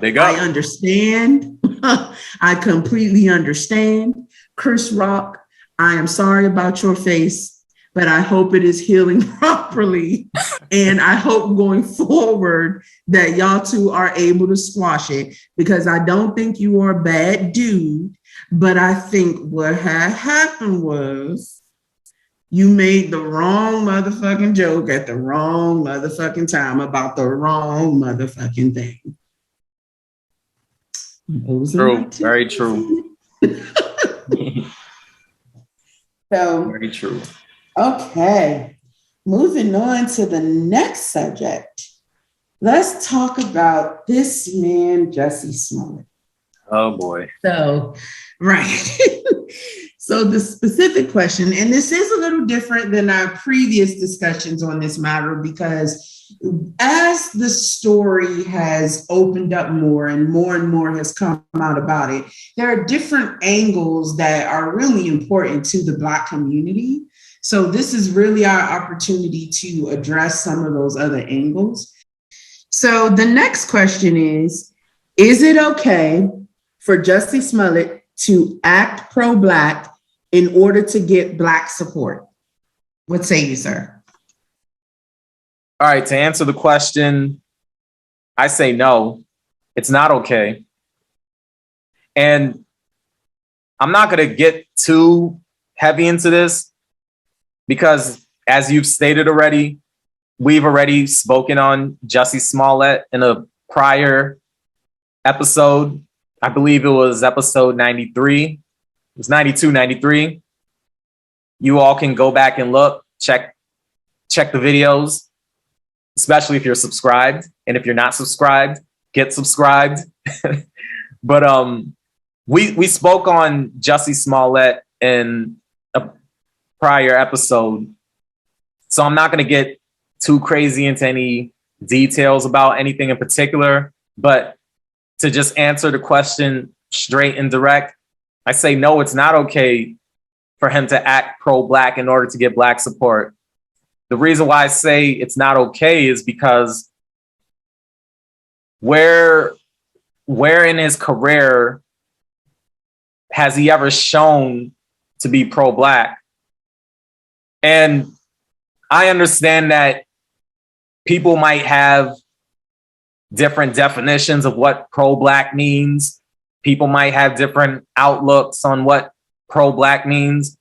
Big up. I understand. I completely understand. Chris Rock, I am sorry about your face, but I hope it is healing properly. And I hope going forward that y'all two are able to squash it, because I don't think you are a bad dude, but I think what had happened was you made the wrong motherfucking joke at the wrong motherfucking time about the wrong motherfucking thing. True, very true. So, very true. Okay. Moving on to the next subject, let's talk about this man, Jussie Smollett. Oh boy. So, right. So the specific question, and this is a little different than our previous discussions on this matter, because as the story has opened up more and more has come out about it, there are different angles that are really important to the Black community. So this is really our opportunity to address some of those other angles. So the next question is it okay for Jussie Smollett to act pro-Black in order to get Black support? What say you, sir? All right, to answer the question, I say no, it's not okay. And I'm not going to get too heavy into this, because as you've stated already, we've already spoken on Jussie Smollett in a prior episode. I believe it was episode 93. It was 92, 93. You all can go back and look, check the videos, especially if you're subscribed. And if you're not subscribed, get subscribed. But we spoke on Jussie Smollett in a prior episode. So I'm not going to get too crazy into any details about anything in particular, but to just answer the question straight and direct, I say no, it's not okay for him to act pro-Black in order to get Black support. The reason why I say it's not okay is because where in his career has he ever shown to be pro-Black? And I understand that people might have different definitions of what pro-Black means. People might have different outlooks on what pro-Black means.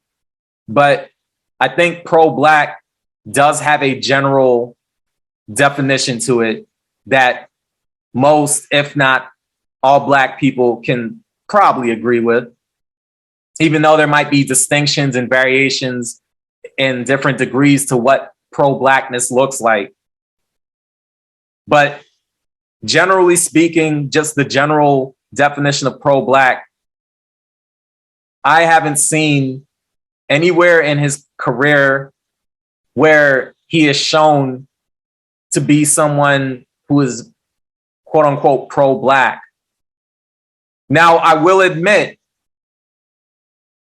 But I think pro-Black does have a general definition to it that most, if not all, Black people can probably agree with, even though there might be distinctions and variations in different degrees to what pro-Blackness looks like. But generally speaking, just the general definition of pro-Black, I haven't seen anywhere in his career where he is shown to be someone who is quote unquote pro-Black. Now, I will admit,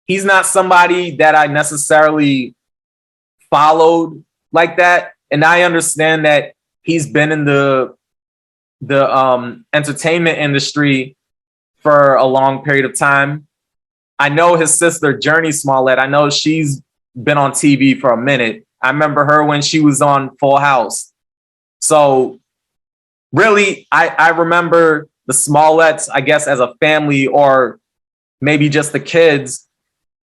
he's not somebody that I necessarily followed like that. And I understand that he's been in the entertainment industry for a long period of time. I know his sister, Journey Smollett, I know she's been on TV for a minute. I remember her when she was on Full House. So really, I remember the Smolletts, I guess, as a family, or maybe just the kids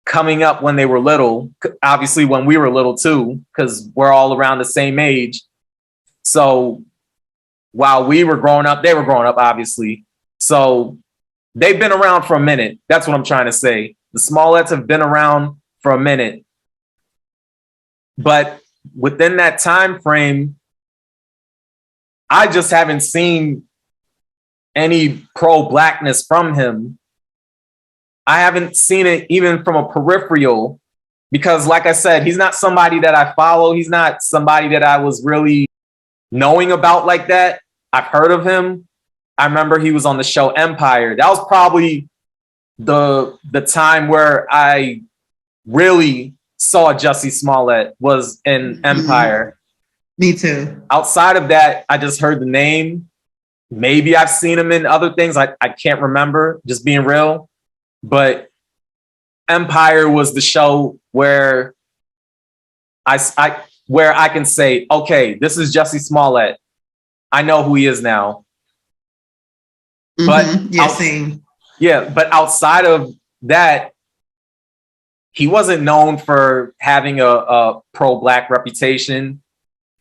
coming up when they were little. Obviously, when we were little too, because we're all around the same age. So while we were growing up, they were growing up, obviously. So they've been around for a minute. That's what I'm trying to say. The Smolletts have been around for a minute. But within that time frame, I just haven't seen any pro-Blackness from him. I haven't seen it even from a peripheral, because like I said, he's not somebody that I follow. He's not somebody that I was really knowing about like that. I've heard of him. I remember he was on the show Empire. That was probably the time where I really saw Jussie Smollett was in Empire. Me too. Outside of that, I just heard the name. Maybe I've seen him in other things. I can't remember, just being real. But Empire was the show where where I can say, okay, this is Jussie Smollett. I know who he is now. But same. Yeah, but outside of that, he wasn't known for having a pro-Black reputation.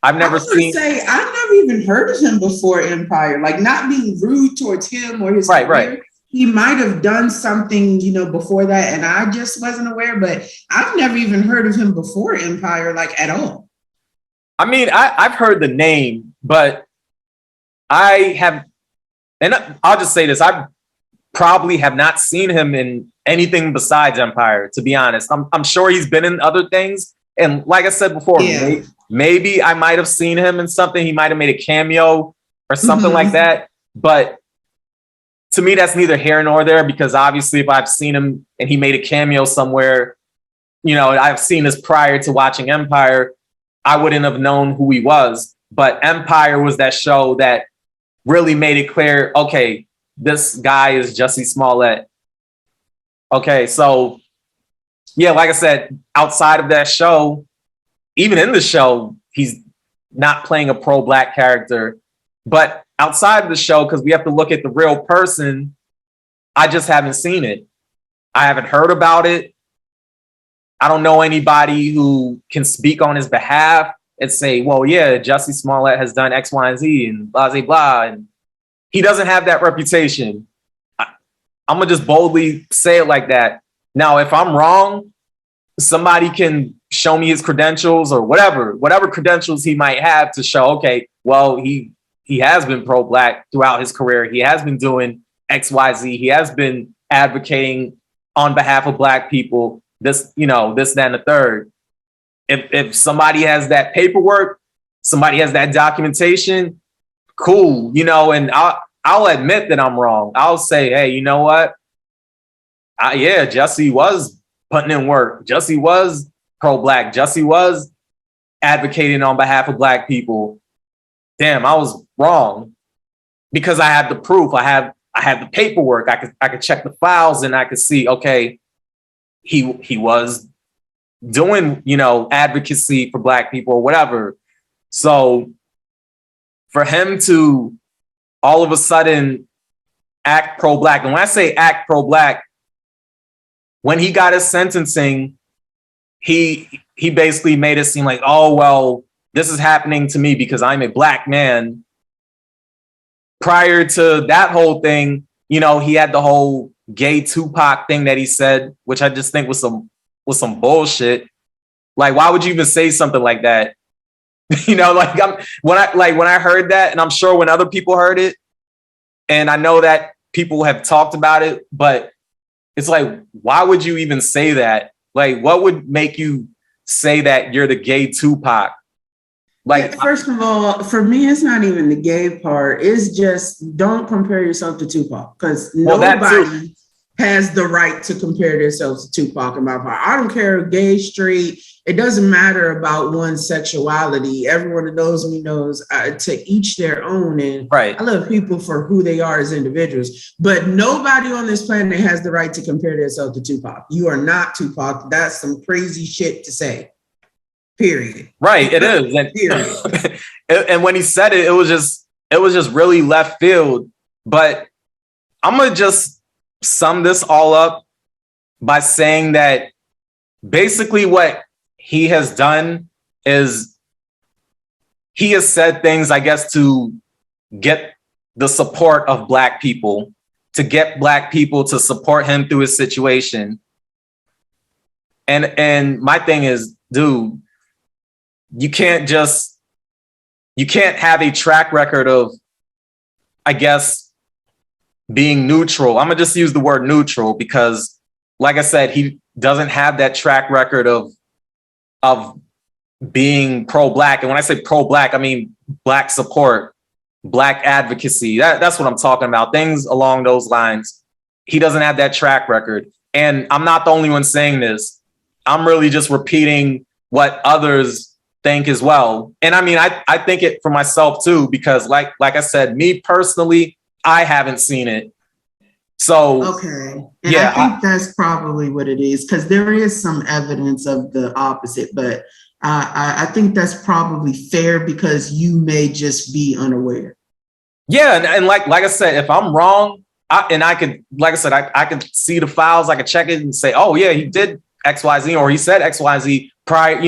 I've never seen. I've never even heard of him before Empire. Like, not being rude towards him or his career. Right. He might have done something, before that, and I just wasn't aware. But I've never even heard of him before Empire, like, at all. I mean, I've heard the name, but I have, and I'll just say this: I probably have not seen him in anything besides Empire. To be honest, I'm sure he's been in other things, and like I said before, maybe I might have seen him in something. He might have made a cameo or something like that, but. To me, that's neither here nor there, because obviously if I've seen him and he made a cameo somewhere, I've seen this prior to watching Empire, I wouldn't have known who he was. But Empire was that show that really made it clear, okay, this guy is Jussie Smollett. Okay, so yeah, like I said, outside of that show, even in the show, he's not playing a pro-Black character. But outside of the show, because we have to look at the real person, I just haven't seen it. I haven't heard about it. I don't know anybody who can speak on his behalf and say, well, yeah, Jussie Smollett has done X, Y, and Z and blah, blah, blah. And he doesn't have that reputation. I'm going to just boldly say it like that. Now, if I'm wrong, somebody can show me his credentials or whatever credentials he might have to show, okay, well, he has been pro-Black throughout his career. He has been doing X, Y, Z. He has been advocating on behalf of Black people, this, that, and the third. If somebody has that paperwork, somebody has that documentation, cool, and I'll admit that I'm wrong. I'll say, hey, you know what? Jussie was putting in work. Jussie was pro-Black. Jussie was advocating on behalf of Black people. Damn, I was wrong, because I have the proof. I have the paperwork. I could check the files and I could see, okay, he was doing, advocacy for Black people or whatever. So for him to all of a sudden act pro-Black, and when I say act pro-Black, when he got his sentencing, he basically made it seem like, oh, well, this is happening to me because I'm a Black man. Prior to that whole thing, he had the whole gay Tupac thing that he said, which I just think was some bullshit. Like, why would you even say something like that? When I heard that, and I'm sure when other people heard it, and I know that people have talked about it, but it's like, why would you even say that? Like, what would make you say that you're the gay Tupac? Like, first of all, for me, it's not even the gay part. It's just, don't compare yourself to Tupac, because nobody has the right to compare themselves to Tupac. In my part, I don't care, gay, straight. It doesn't matter about one's sexuality. Everyone that knows me knows, to each their own. And I love people for who they are as individuals. But nobody on this planet has the right to compare themselves to Tupac. You are not Tupac. That's some crazy shit to say. Period. Right, it is. And, period. And when he said it, it was just really left field. But I'm gonna just sum this all up by saying that basically what he has done is he has said things, I guess, to get the support of Black people, to get Black people to support him through his situation. And my thing is, dude, you can't have a track record of, I guess, being neutral. I'm gonna just use the word neutral because, like I said, he doesn't have that track record of being pro-Black. And when I say pro-Black, I mean Black support, Black advocacy. That's what I'm talking about. Things along those lines. He doesn't have that track record. And I'm not the only one saying this. I'm really just repeating what others think as well. And I mean, I think it for myself too, because like I said, me personally, I haven't seen it. So okay. And yeah, I think that's probably what it is, because there is some evidence of the opposite, but I think that's probably fair because you may just be unaware. Yeah, and like I said, if I'm wrong, I could, like I said, I could see the files, I could check it and say, oh yeah, he did XYZ, or he said XYZ prior,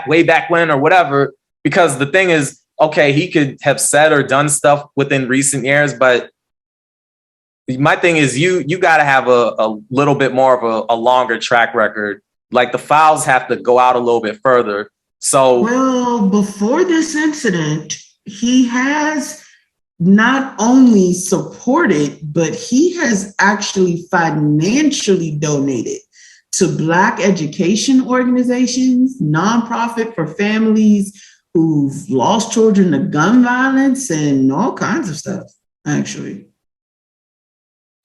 way back when, or whatever. Because the thing is, okay, he could have said or done stuff within recent years, but my thing is, you got to have a little bit more of a longer track record. Like the files have to go out a little bit further. So, well, before this incident, he has not only supported, but he has actually financially donated to Black education organizations, nonprofit for families who've lost children to gun violence, and all kinds of stuff, actually.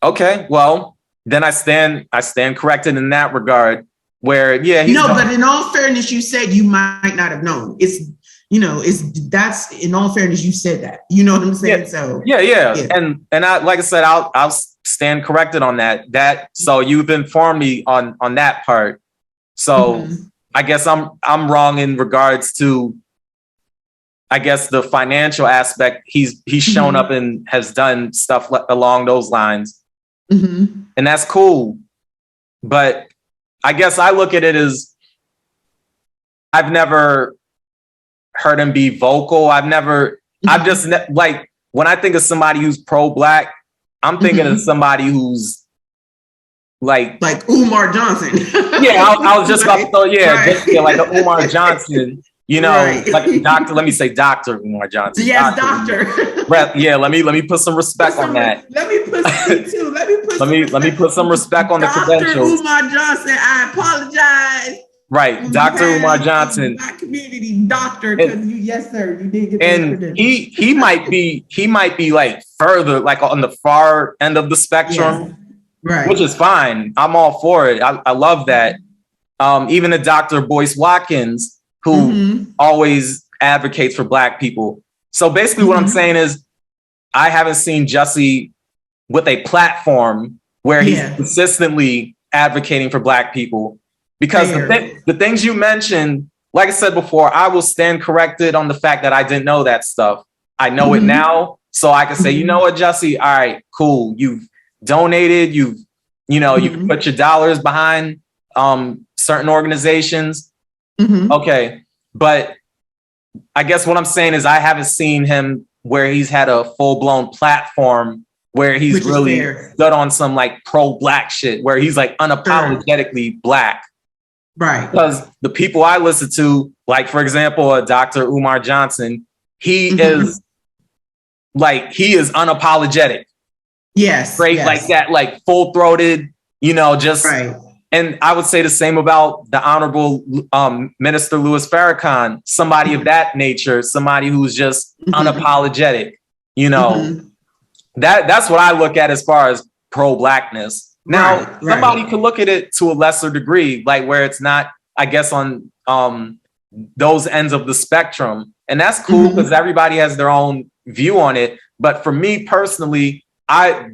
Okay, well, then I stand corrected in that regard. Where, yeah, but in all fairness, you said you might not have known. That's in all fairness, you said that. You know what I'm saying? Yeah, so yeah. And I, like I said, I'll stand corrected on that. So you've informed me on that part. So I guess I'm wrong in regards to, I guess, the financial aspect. He's shown up and has done stuff along those lines, and that's cool. But I guess I look at it as I've never heard him be vocal. I've just like, when I think of somebody who's pro-Black, I'm thinking of somebody who's like Umar Johnson. Yeah, I was just about to throw, like a Umar Johnson, like Dr. Let me say Dr. Umar Johnson. Yes, Doctor. Yeah, let me put some respect on that. Let me put let me put some respect on the credentials. Dr. Umar Johnson, I apologize. Right, Dr. Umar Johnson. Black community doctor, because yes, sir, you did get that. And he might be like further, like on the far end of the spectrum, right? Which is fine. I'm all for it. I love that. Even a Dr. Boyce Watkins, who always advocates for Black people. So basically, what I'm saying is, I haven't seen Jussie with a platform where he's consistently advocating for Black people. Because the things you mentioned, like I said before, I will stand corrected on the fact that I didn't know that stuff. I know it now, so I can say, you know what, Jussie, all right, cool. You've donated, you've put your dollars behind certain organizations. Okay, but I guess what I'm saying is I haven't seen him where he's had a full-blown platform where he's really stood on some like pro-Black shit, where he's like unapologetically Black. Right. Because the people I listen to, like, for example, Dr. Umar Johnson, he is unapologetic. Yes. Straight like that, like full-throated, just right. And I would say the same about the Honorable Minister Louis Farrakhan, somebody of that nature, somebody who's just unapologetic. That's what I look at as far as pro-Blackness. Now, somebody could look at it to a lesser degree, like where it's not, I guess, on those ends of the spectrum. And that's cool because everybody has their own view on it. But for me personally, I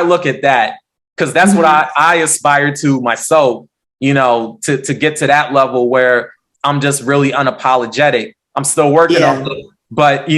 look at that because that's what I aspire to myself, to get to that level where I'm just really unapologetic. I'm still working on it, but,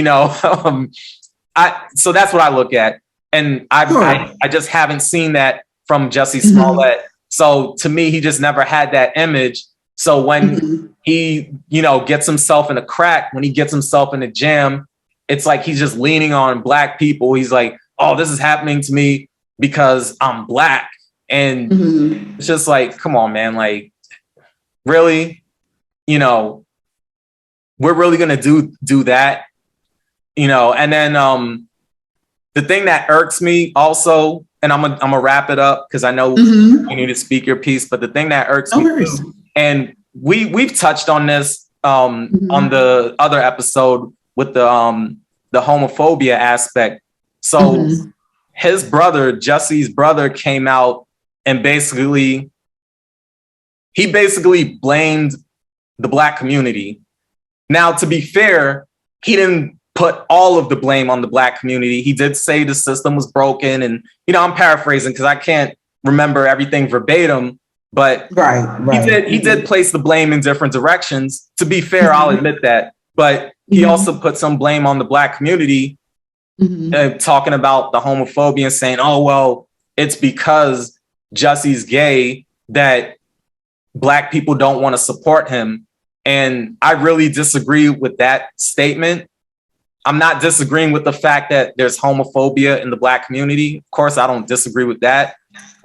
so that's what I look at. And I just haven't seen that from Jussie Smollett. So to me, he just never had that image. So when he, gets himself in a crack, when he gets himself in a jam, it's like he's just leaning on Black people. He's like, oh, this is happening to me because I'm Black. And it's just like, come on, man. Like, really? We're really going to do that? And then the thing that irks me also, and I'm gonna wrap it up because I know you need to speak your piece. But the thing that irks me too, and we've touched on this on the other episode with the the homophobia aspect. So Mm-hmm. his brother, Jussie's brother, came out and basically blamed the Black community. Now, to be fair, he didn't put all of the blame on the Black community. He did say the system was broken, and I'm paraphrasing because I can't remember everything verbatim, but right. He did place the blame in different directions. To be fair, I'll admit that, but he also put some blame on the Black community, talking about the homophobia and saying, "Oh well, it's because Jussie's gay that Black people don't want to support him." And I really disagree with that statement. I'm not disagreeing with the fact that there's homophobia in the Black community. Of course, I don't disagree with that.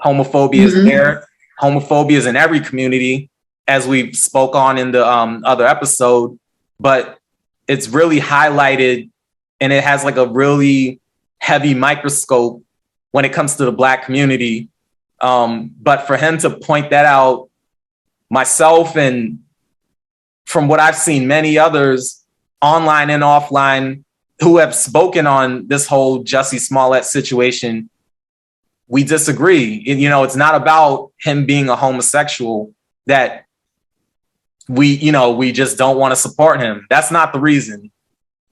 Homophobia is there. Homophobia is in every community, as we spoke on in the other episode, but it's really highlighted and it has like a really heavy microscope when it comes to the Black community. But for him to point that out, myself and from what I've seen, many others online and offline who have spoken on this whole Jussie Smollett situation, we disagree. It's not about him being a homosexual that we just don't want to support him. That's not the reason.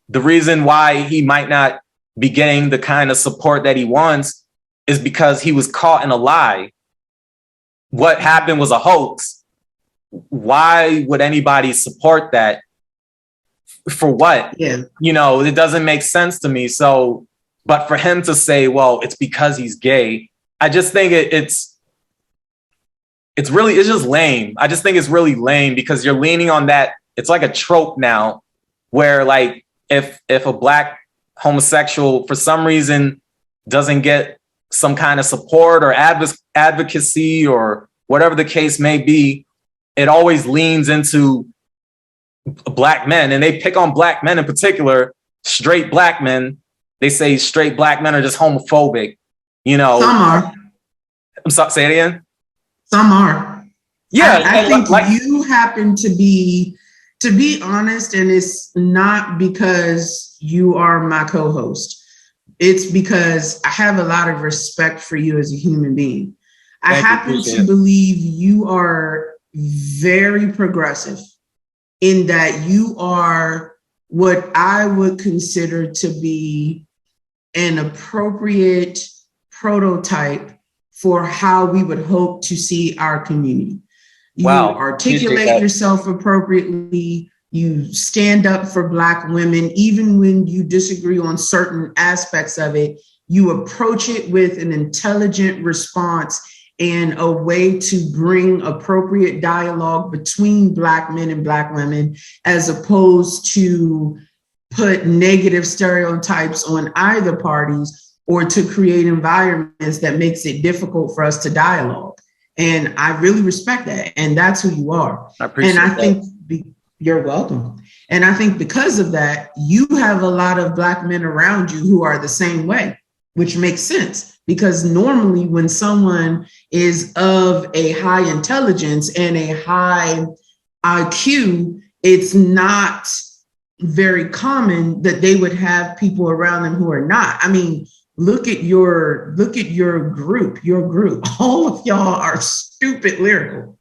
The reason why he might not be getting the kind of support that he wants is because he was caught in a lie. What happened was a hoax. Why would anybody support that? For what? Yeah. It doesn't make sense to me. So, but for him to say, well, it's because he's gay, I just think it's just lame. I just think it's really lame because you're leaning on that. It's like a trope now where like if a Black homosexual for some reason doesn't get some kind of support or advocacy or whatever the case may be, it always leans into Black men, and they pick on Black men in particular, straight Black men. They say straight Black men are just homophobic. Some are. I'm sorry, say it again. Some are. Yeah, I think you happen to be honest, and it's not because you are my co-host. It's because I have a lot of respect for you as a human being. I happen to believe you are very progressive in that you are what I would consider to be an appropriate prototype for how we would hope to see our community. You articulate yourself appropriately. You stand up for Black women, even when you disagree on certain aspects of it. You approach it with an intelligent response and a way to bring appropriate dialogue between Black men and Black women, as opposed to put negative stereotypes on either parties or to create environments that makes it difficult for us to dialogue. And I really respect that. And that's who you are. I appreciate that. And I think you're welcome. And I think because of that, you have a lot of Black men around you who are the same way, which makes sense. Because normally when someone is of a high intelligence and a high IQ, it's not very common that they would have people around them who are not. I mean, look at your group. All of y'all are stupid lyrical.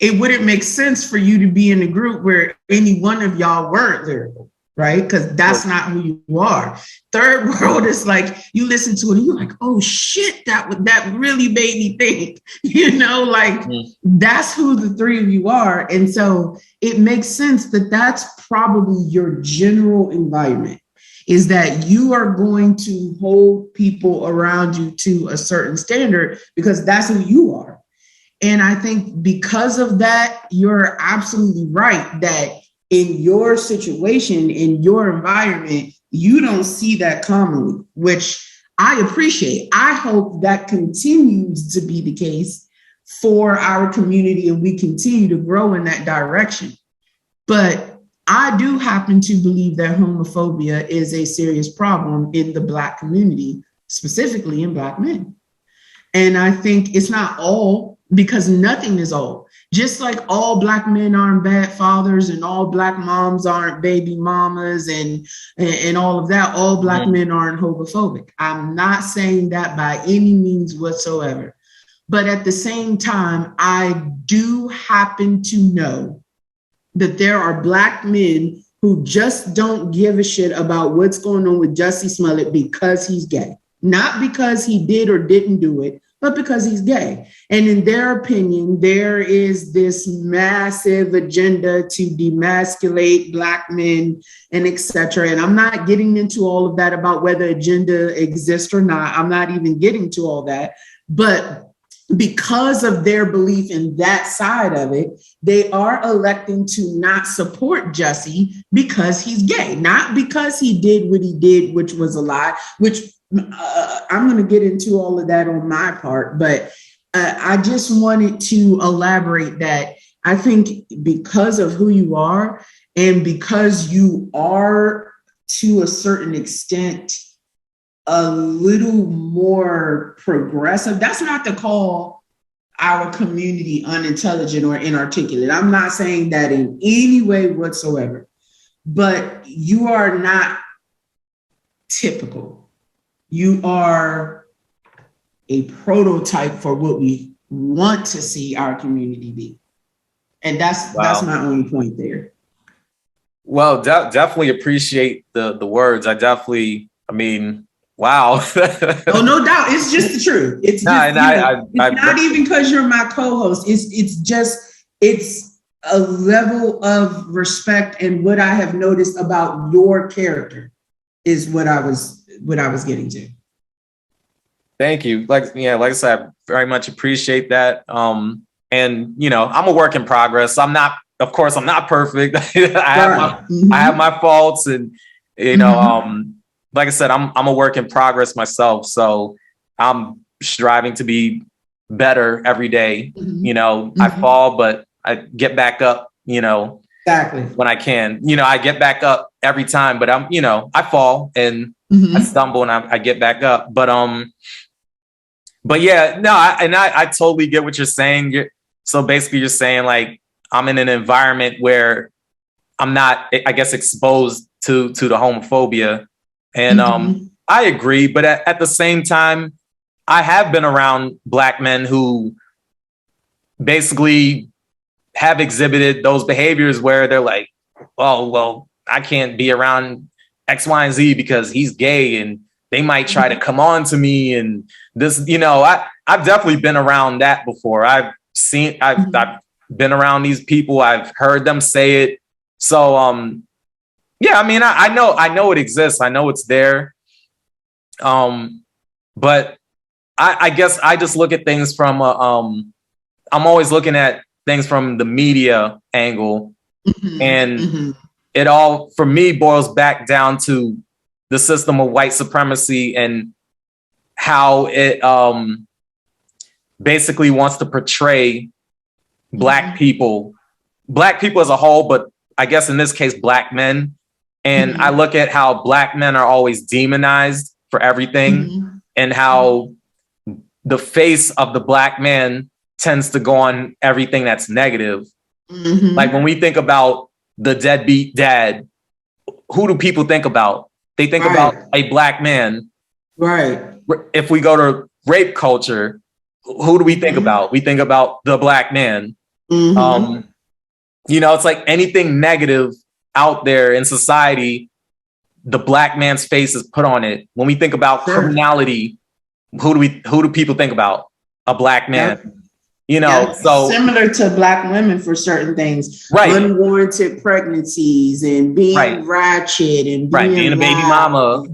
It wouldn't make sense for you to be in a group where any one of y'all weren't lyrical, right? Because that's not who you are. Third world is like, you listen to it and you're like, oh shit, that really made me think, that's who the three of you are. And so it makes sense that that's probably your general environment, is that you are going to hold people around you to a certain standard because that's who you are. And I think because of that, you're absolutely right that in your situation, in your environment, you don't see that commonly, which I appreciate. I hope that continues to be the case for our community and we continue to grow in that direction. But I do happen to believe that homophobia is a serious problem in the Black community, specifically in Black men. And I think it's not all, because nothing is all. Just like all Black men aren't bad fathers and all Black moms aren't baby mamas and all of that, all Black men aren't homophobic. I'm not saying that by any means whatsoever. But at the same time, I do happen to know that there are Black men who just don't give a shit about what's going on with Jussie Smollett because he's gay. Not because he did or didn't do it, but because he's gay. And in their opinion, there is this massive agenda to demasculate Black men and etc. And I'm not getting into all of that about whether agenda exists or not. I'm not even getting to all that. But because of their belief in that side of it, they are electing to not support Jussie because he's gay, not because he did what he did, which was a lie, which I'm going to get into all of that on my part. But I just wanted to elaborate that I think because of who you are and because you are to a certain extent a little more progressive. That's not to call our community unintelligent or inarticulate. I'm not saying that in any way whatsoever, but you are not typical. You are a prototype for what we want to see our community be. And that's my only point there. Well, definitely appreciate the words. I mean, wow. Oh, no doubt. It's just the truth. It's just, not even because you're my co-host. It's a level of respect, and what I have noticed about your character is what I was getting to. Thank you. Like I said, I very much appreciate that. And I'm a work in progress. I'm not perfect. I have my faults, and like I said, I'm a work in progress myself. So I'm striving to be better every day. I fall, but I get back up, exactly when I can. I get back up every time, but I fall and I stumble and I get back up. But yeah, no, I totally get what you're saying. So basically you're saying like, I'm in an environment where I'm not, I guess, exposed to the homophobia. And I agree. But at the same time, I have been around Black men who basically have exhibited those behaviors where they're like, oh, well, I can't be around X, Y, and Z because he's gay and they might try to come on to me. And this, I've definitely been around that before. I've been around these people. I've heard them say it. So, yeah, I mean, I know it exists. I know it's there. But I guess I just look at things from, I'm always looking at things from the media angle. And it all, for me, boils back down to the system of white supremacy and how it basically wants to portray Black people as a whole, but I guess in this case, Black men. And I look at how Black men are always demonized for everything and how the face of the Black man tends to go on everything that's negative. Like when we think about the deadbeat dad, who do people think about? They think about a Black man. Right. If we go to rape culture, who do we think about? We think about the Black man. It's like anything negative out there in society, the Black man's face is put on it. When we think about criminality, who do people think about? A Black man. So similar to Black women for certain things, unwarranted pregnancies and being ratchet and being a baby mama,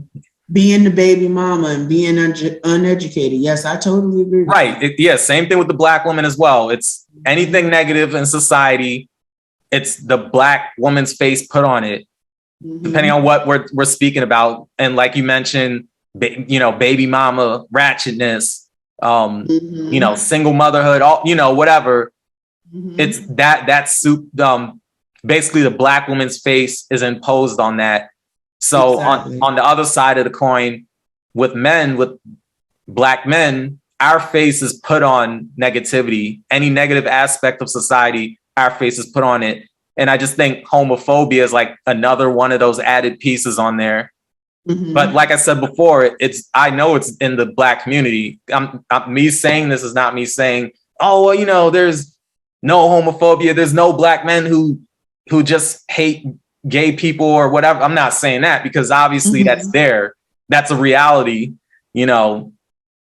being the baby mama and being uneducated. Yes, I totally agree. Same thing with the Black woman as well. It's anything negative in society. It's the Black woman's face put on it, depending on what we're speaking about. And like you mentioned, baby mama, ratchetness, single motherhood, all, whatever. It's that's basically the Black woman's face is imposed on that. So on the other side of the coin, with Black men, our face is put on negativity. Any negative aspect of society, our face is put on it. And I just think homophobia is like another one of those added pieces on there. Mm-hmm. But like I said before, I know it's in the Black community. Me saying this is not me saying, oh, well, you know, there's no homophobia. There's no Black men who just hate gay people or whatever. I'm not saying that, because obviously mm-hmm. that's there. That's a reality, you know,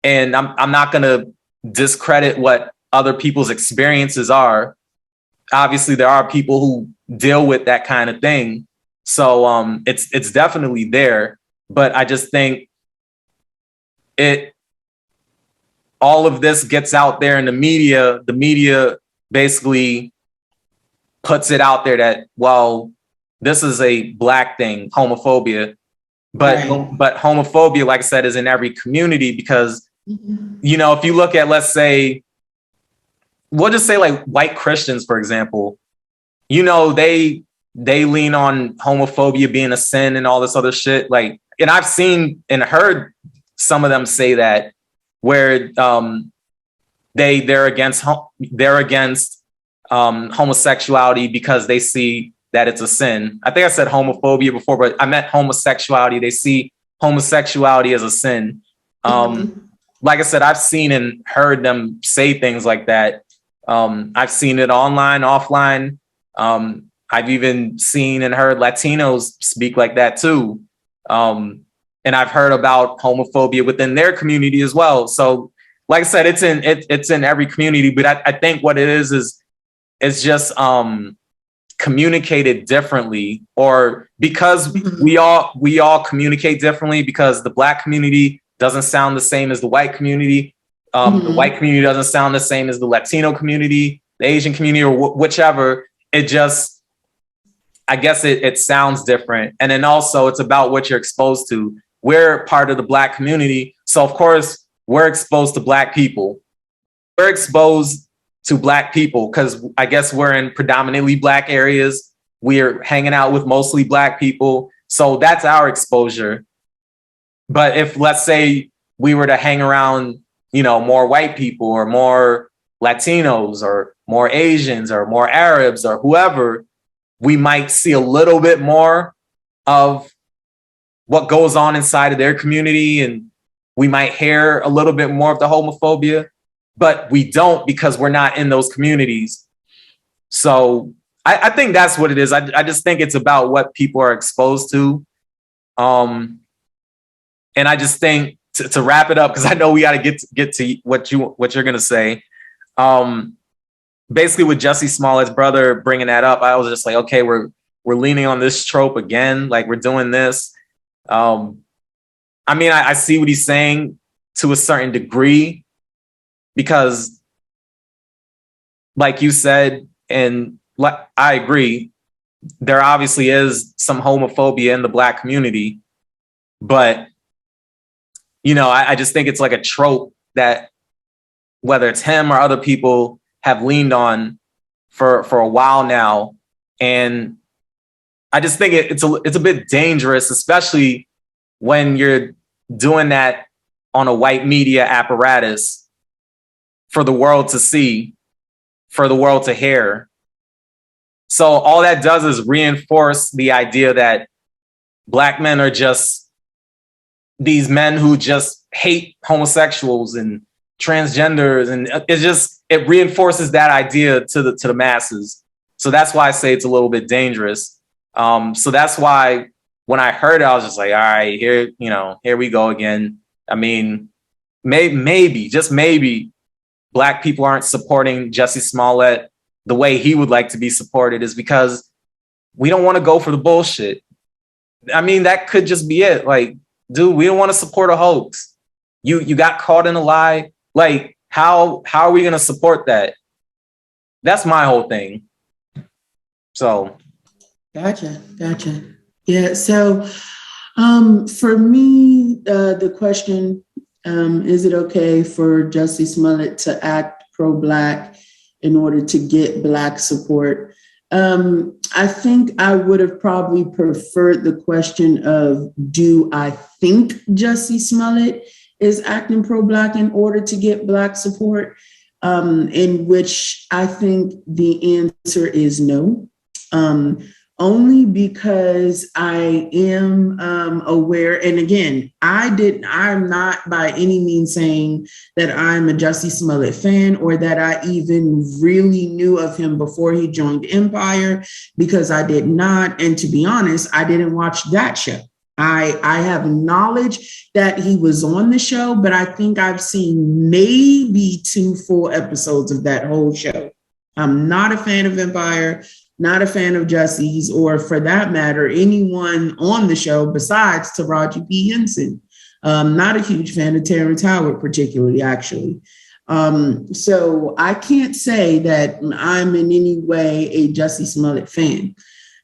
and I'm not going to discredit what other people's experiences are. Obviously, there are people who deal with that kind of thing. So it's definitely there. But I just think all of this gets out there in the media basically puts it out there that, well, this is a Black thing, homophobia. But homophobia, like I said, is in every community because, mm-hmm. you know, if you look at, let's say, we'll just say like white Christians, for example, you know, they lean on homophobia being a sin and all this other shit. Like, and I've seen and heard some of them say that, where they're against homosexuality because they see that it's a sin. I think I said homophobia before, but I meant homosexuality. They see homosexuality as a sin. Mm-hmm. Like I said, I've seen and heard them say things like that. I've seen it online, offline. I've even seen and heard Latinos speak like that too. And I've heard about homophobia within their community as well. So, like I said, it's in every community. But I think what it is it's just communicated differently, or because we all communicate differently, because the Black community doesn't sound the same as the white community. The white community doesn't sound the same as the Latino community, the Asian community, or whichever. It just, I guess it sounds different. And then also it's about what you're exposed to. We're part of the Black community. So of course we're exposed to Black people. We're exposed to Black people because I guess we're in predominantly Black areas. We're hanging out with mostly Black people. So that's our exposure. But if, let's say, we were to hang around, you know, more white people or more Latinos or more Asians or more Arabs or whoever, we might see a little bit more of what goes on inside of their community. And we might hear a little bit more of the homophobia, but we don't, because we're not in those communities. So I think that's what it is. I just think it's about what people are exposed to. And I just think to wrap it up, because I know we got to get to what you're going to say. Basically with Jussie Smollett's brother bringing that up, I was just like, okay, we're leaning on this trope again. Like, we're doing this. I mean, I see what he's saying to a certain degree, because like you said, and I agree, there obviously is some homophobia in the Black community, but you know, I just think it's like a trope that whether it's him or other people have leaned on for a while now. And I just think it's a bit dangerous, especially when you're doing that on a white media apparatus for the world to see, for the world to hear. So all that does is reinforce the idea that Black men are just these men who just hate homosexuals and transgenders, and it reinforces that idea to the masses. So that's why I say it's a little bit dangerous. So that's why when I heard it, I was just like, all right, here we go again. I mean, maybe, just maybe, Black people aren't supporting Jussie Smollett the way he would like to be supported is because we don't want to go for the bullshit. I mean, that could just be it. Like, dude, we don't want to support a hoax. You got caught in a lie. Like, how are we going to support that? That's my whole thing. So. Gotcha. Yeah. So for me, the question, is it okay for Jussie Smollett to act pro-Black in order to get Black support? I think I would have probably preferred the question of, do I think Jussie Smollett is acting pro-Black in order to get Black support, in which I think the answer is no. Only because I am aware, and again, I'm not by any means saying that I'm a Jussie Smollett fan or that I even really knew of him before he joined Empire, because I did not. And to be honest, I didn't watch that show. I have knowledge that he was on the show, but I think I've seen maybe 2 full episodes of that whole show. I'm not a fan of Empire, not a fan of Jussie's, or for that matter, anyone on the show besides Taraji P. Henson. Not a huge fan of Terrence Howard, particularly, actually. So I can't say that I'm in any way a Jussie Smollett fan.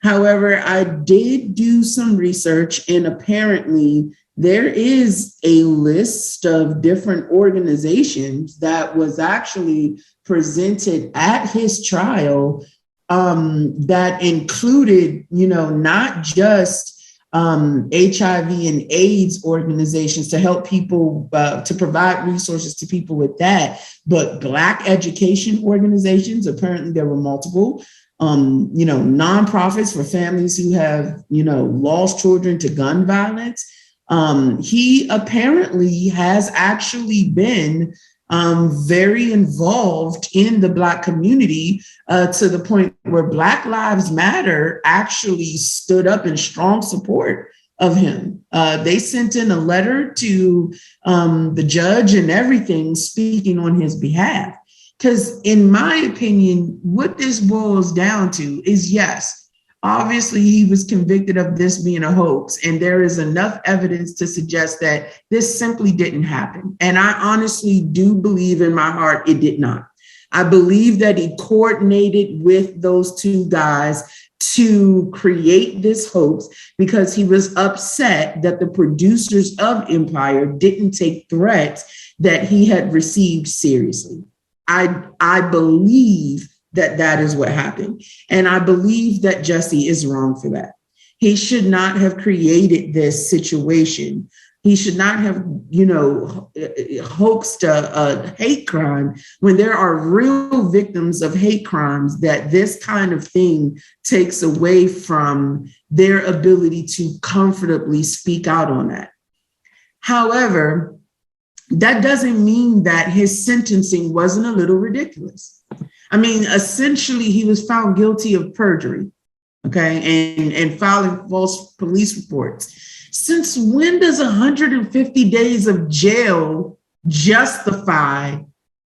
However, I did do some research, and apparently there is a list of different organizations that was actually presented at his trial, that included, not just HIV and AIDS organizations to help people, to provide resources to people with that, but Black education organizations. Apparently there were multiple. Nonprofits for families who have, lost children to gun violence. He apparently has actually been very involved in the Black community, to the point where Black Lives Matter actually stood up in strong support of him. They sent in a letter to the judge and everything, speaking on his behalf. Because in my opinion, what this boils down to is, yes, obviously he was convicted of this being a hoax, and there is enough evidence to suggest that this simply didn't happen. And I honestly do believe in my heart it did not. I believe that he coordinated with those 2 guys to create this hoax because he was upset that the producers of Empire didn't take threats that he had received seriously. I believe that is what happened. And I believe that Jussie is wrong for that. He should not have created this situation. He should not have, hoaxed a hate crime when there are real victims of hate crimes that this kind of thing takes away from their ability to comfortably speak out on that. However, that doesn't mean that his sentencing wasn't a little ridiculous. I mean, essentially, he was found guilty of perjury, okay, and filing false police reports. Since when does 150 days of jail justify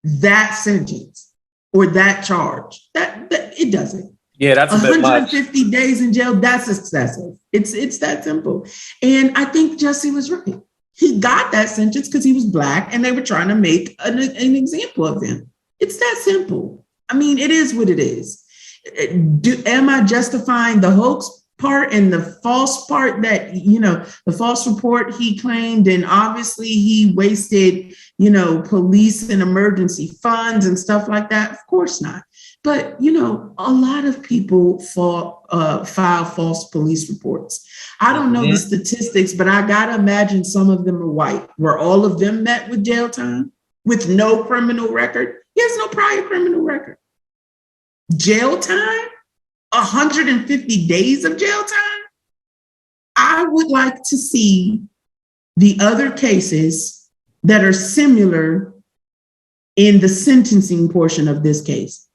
that sentence or that charge? That it doesn't. Yeah, that's a bit much. 150 days in jail, that's excessive. It's that simple. And I think Jussie was right. He got that sentence because he was Black and they were trying to make an example of him. It's that simple. I mean, it is what it is. Am I justifying the hoax part and the false part that, the false report he claimed, and obviously he wasted, police and emergency funds and stuff like that? Of course not. But, a lot of people file false police reports. I don't know the statistics, but I got to imagine some of them are white. Were all of them met with jail time with no criminal record? He has no prior criminal record. Jail time? 150 days of jail time? I would like to see the other cases that are similar in the sentencing portion of this case,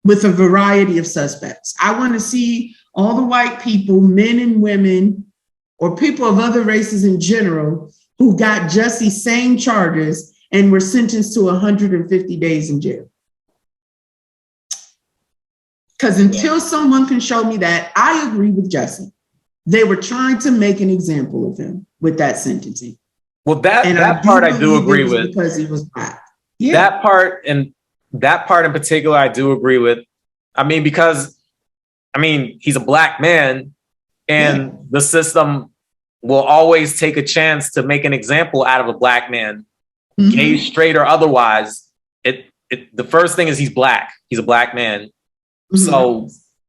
with a variety of suspects. I want to see all the white people, men and women, or people of other races in general, who got Jussie's same charges and were sentenced to 150 days in jail. Because until someone can show me that, I agree with Jussie. They were trying to make an example of him with that sentencing. Well, that part I do agree with, because he was Black. Yeah. That part in particular, I do agree with. Because he's a Black man, and the system will always take a chance to make an example out of a Black man, gay, straight, or otherwise. The first thing is he's Black. He's a Black man. So,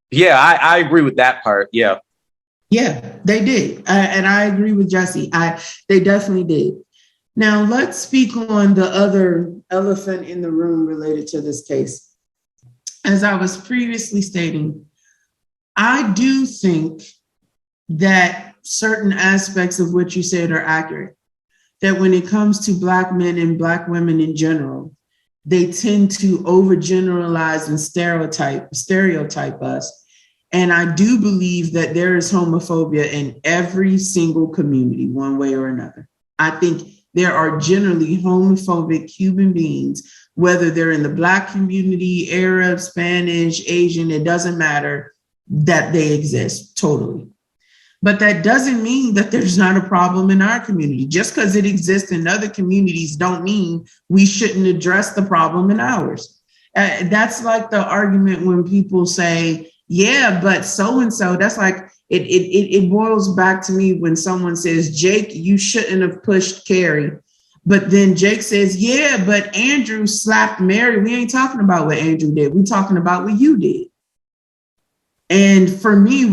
yeah, I agree with that part. Yeah. Yeah, they did. And I agree with Jussie. They definitely did. Now, let's speak on the other elephant in the room related to this case. As I was previously stating, I do think that certain aspects of what you said are accurate. That when it comes to Black men and Black women in general, they tend to overgeneralize and stereotype us. And I do believe that there is homophobia in every single community, one way or another. I think there are generally homophobic human beings, whether they're in the Black community, Arab, Spanish, Asian, it doesn't matter, that they exist totally. But that doesn't mean that there's not a problem in our community. Just because it exists in other communities don't mean we shouldn't address the problem in ours. That's like the argument when people say, yeah, but so-and-so, that's like, it boils back to me when someone says, Jake, you shouldn't have pushed Carrie. But then Jake says, yeah, but Andrew slapped Mary. We ain't talking about what Andrew did. We're talking about what you did. And for me,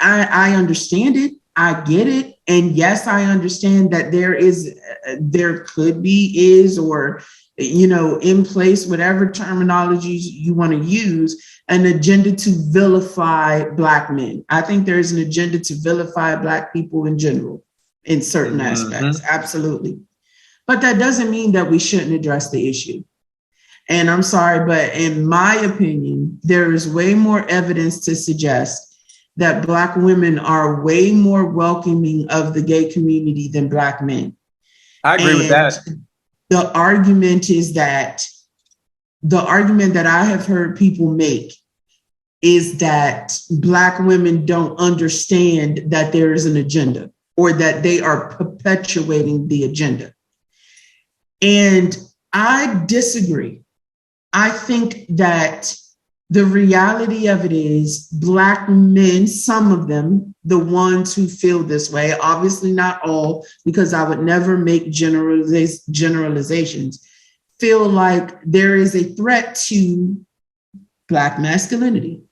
I understand it. I get it. And yes, I understand that there could be, is, or, in place, whatever terminologies you want to use, an agenda to vilify Black men. I think there is an agenda to vilify Black people in general, in certain aspects. Absolutely. But that doesn't mean that we shouldn't address the issue. And I'm sorry, but in my opinion, there is way more evidence to suggest that Black women are way more welcoming of the gay community than Black men. I agree with that. The argument that I have heard people make is that Black women don't understand that there is an agenda, or that they are perpetuating the agenda. And I disagree. I think that the reality of it is Black men, some of them, the ones who feel this way, obviously not all, because I would never make generalizations, feel like there is a threat to Black masculinity.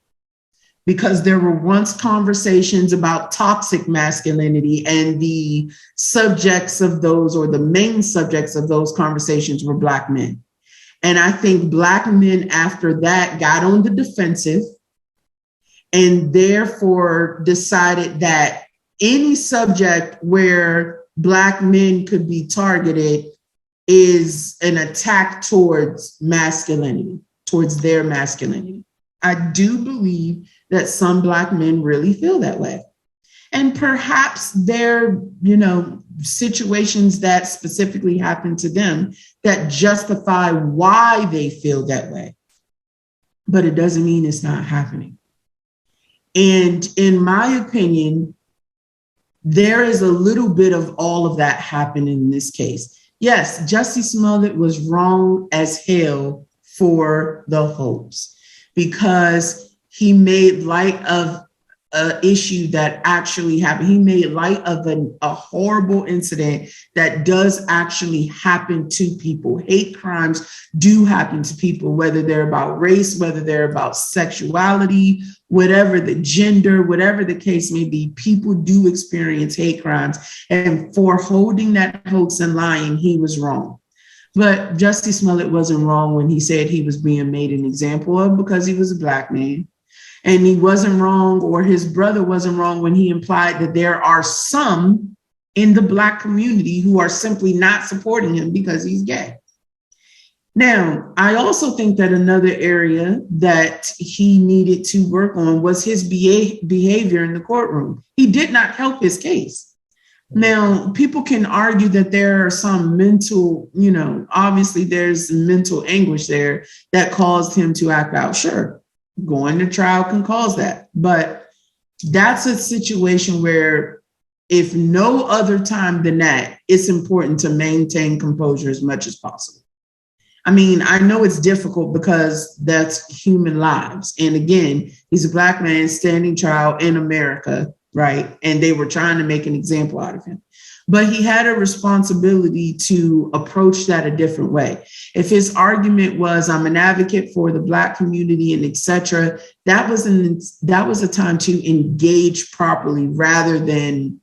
Because there were once conversations about toxic masculinity, and the subjects of those, or the main subjects of those conversations, were Black men. And I think Black men after that got on the defensive, and therefore decided that any subject where Black men could be targeted is an attack towards masculinity, towards their masculinity. I do believe that some Black men really feel that way. And perhaps there, situations that specifically happen to them that justify why they feel that way. But it doesn't mean it's not happening. And in my opinion, there is a little bit of all of that happening in this case. Yes, Jussie Smollett was wrong as hell for the hoax, because he made light of an issue that actually happened. He made light of a horrible incident that does actually happen to people. Hate crimes do happen to people, whether they're about race, whether they're about sexuality, whatever the gender, whatever the case may be, people do experience hate crimes. And for holding that hoax and lying, he was wrong. But Jussie Smollett wasn't wrong when he said he was being made an example of because he was a Black man. And he wasn't wrong, or his brother wasn't wrong, when he implied that there are some in the Black community who are simply not supporting him because he's gay. Now, I also think that another area that he needed to work on was his behavior in the courtroom. He did not help his case. Now, people can argue that there are some mental, obviously there's mental anguish there that caused him to act out. Sure. Going to trial can cause that. But that's a situation where, if no other time than that, it's important to maintain composure as much as possible. I mean, I know it's difficult because that's human lives. And again, he's a Black man standing trial in America, right? And they were trying to make an example out of him. But he had a responsibility to approach that a different way. If his argument was, I'm an advocate for the Black community and et cetera, that was a time to engage properly rather than,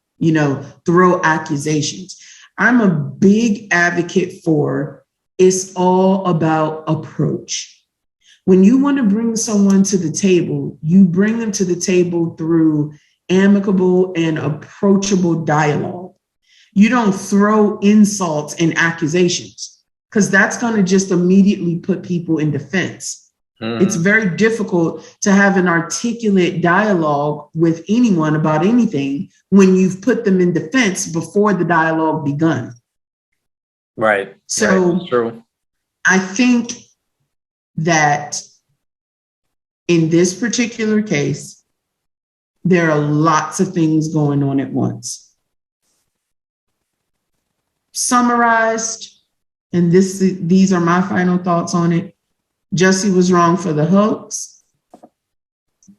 throw accusations. I'm a big advocate for it's all about approach. When you want to bring someone to the table, you bring them to the table through amicable and approachable dialogue. You don't throw insults and accusations because that's going to just immediately put people in defense. It's very difficult to have an articulate dialogue with anyone about anything when you've put them in defense before the dialogue begun. Right. So right. True. I think that in this particular case, there are lots of things going on at once. Summarized, and these are my final thoughts on it. Jussie was wrong for the hoax.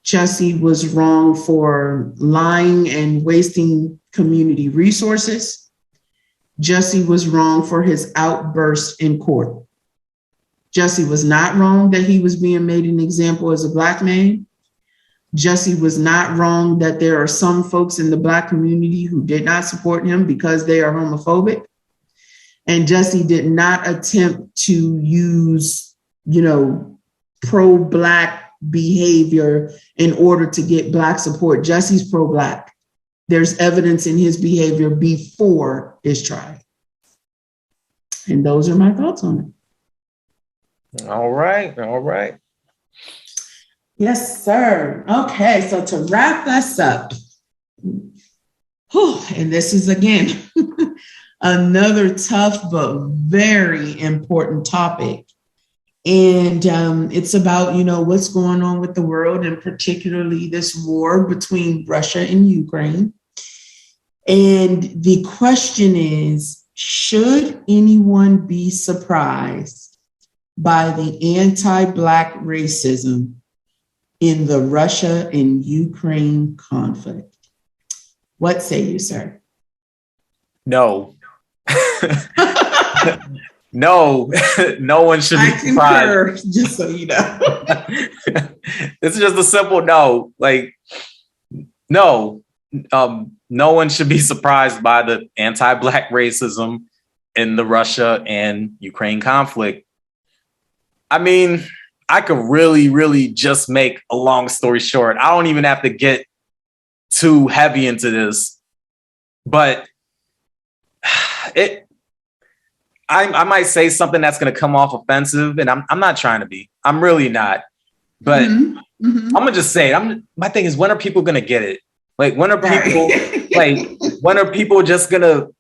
Jussie was wrong for lying and wasting community resources. Jussie was wrong for his outburst in court. Jussie was not wrong that he was being made an example as a Black man. Jussie was not wrong that there are some folks in the Black community who did not support him because they are homophobic. And Jussie did not attempt to use pro-Black behavior in order to get Black support. Jussie's pro-Black. There's evidence in his behavior before his trial. And those are my thoughts on it. All right. All right. Yes, sir. Okay, so to wrap this up, and this is again, another tough but very important topic. And it's about, what's going on with the world, and particularly this war between Russia and Ukraine. And the question is, should anyone be surprised by the anti-Black racism in the Russia and Ukraine conflict? What say you, sir? No. No, no one should be surprised. Just so you know. It's just a simple no. Like, no. No one should be surprised by the anti-Black racism in the Russia and Ukraine conflict. I mean, I could really, really just make a long story short. I don't even have to get too heavy into this, but I might say something that's going to come off offensive, and I'm not trying to be. I'm really not. But I'm gonna just say it. My thing is, when are people going to get it? Like, when are people when are people just going to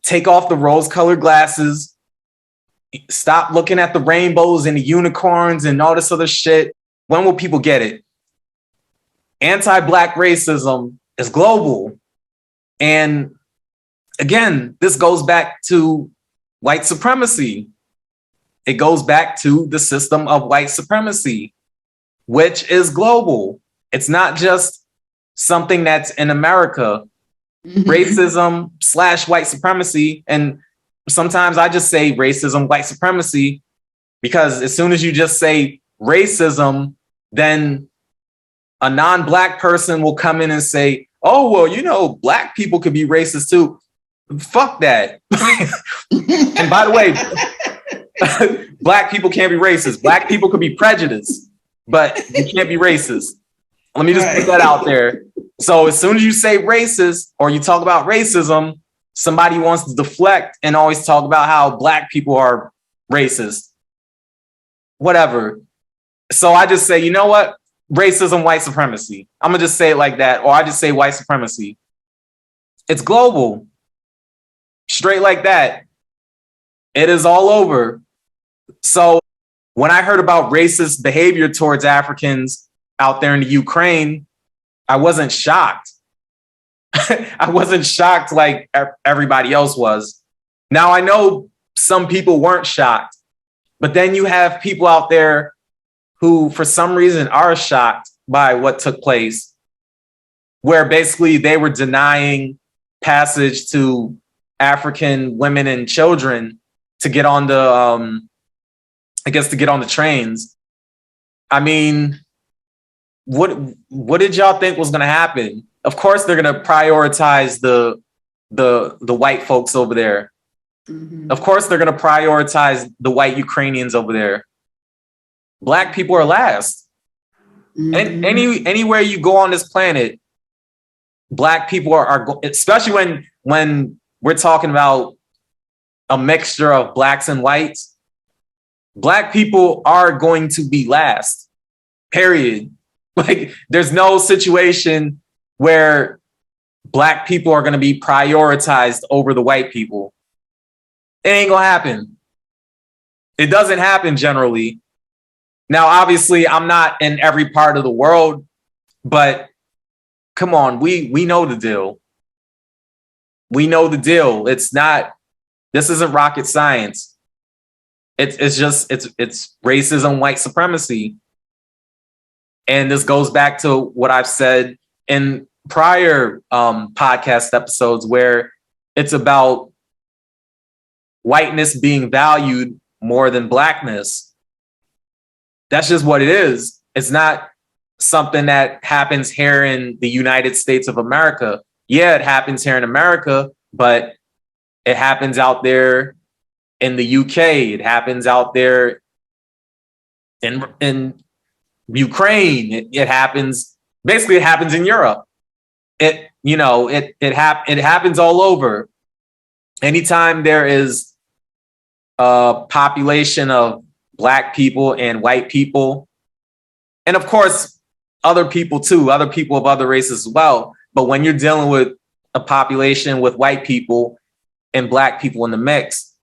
take off the rose-colored glasses, stop looking at the rainbows and the unicorns and all this other shit? When will people get it? Anti-Black racism is global. And again, this goes back to white supremacy. It goes back to the system of white supremacy, which is global. It's not just something that's in America. Racism / white supremacy. And sometimes I just say racism, white supremacy, because as soon as you just say racism, then a non-Black person will come in and say, oh, well, Black people could be racist too. Fuck that. And by the way, Black people can't be racist. Black people could be prejudiced, but you can't be racist. Let me just put that out there. So as soon as you say racist or you talk about racism, somebody wants to deflect and always talk about how Black people are racist. Whatever. So I just say, you know what? Racism, white supremacy. I'm going to just say it like that. Or I just say white supremacy. It's global. Straight like that. It is all over. So when I heard about racist behavior towards Africans out there in the Ukraine, I wasn't shocked. I wasn't shocked like everybody else was. Now, I know some people weren't shocked, but then you have people out there who, for some reason, are shocked by what took place, where basically they were denying passage to African women and children to get on the, to get on the trains. I mean, what did y'all think was going to happen? Of course, they're going to prioritize the the white folks over there. Mm-hmm. Of course, they're going to prioritize the white Ukrainians over there. Black people are last. Mm-hmm. And anywhere you go on this planet, Black people are especially when we're talking about a mixture of Blacks and whites. Black people are going to be last. Period. Like, there's no situation where Black people are going to be prioritized over the white people. It ain't gonna happen. It doesn't happen generally. Now, obviously, I'm not in every part of the world, but come on, we know the deal. We know the deal. This isn't rocket science. It's racism, white supremacy. And this goes back to what I've said in prior podcast episodes, where it's about whiteness being valued more than Blackness. That's just what it is. It's not something that happens here in the United States of America. Yeah, it happens here in America, but it happens out there in the UK. It happens out there in Ukraine. It happens in Europe. It happens all over. Anytime there is a population of Black people and white people, and of course, other people too, other people of other races as well. But when you're dealing with a population with white people and Black people in the mix,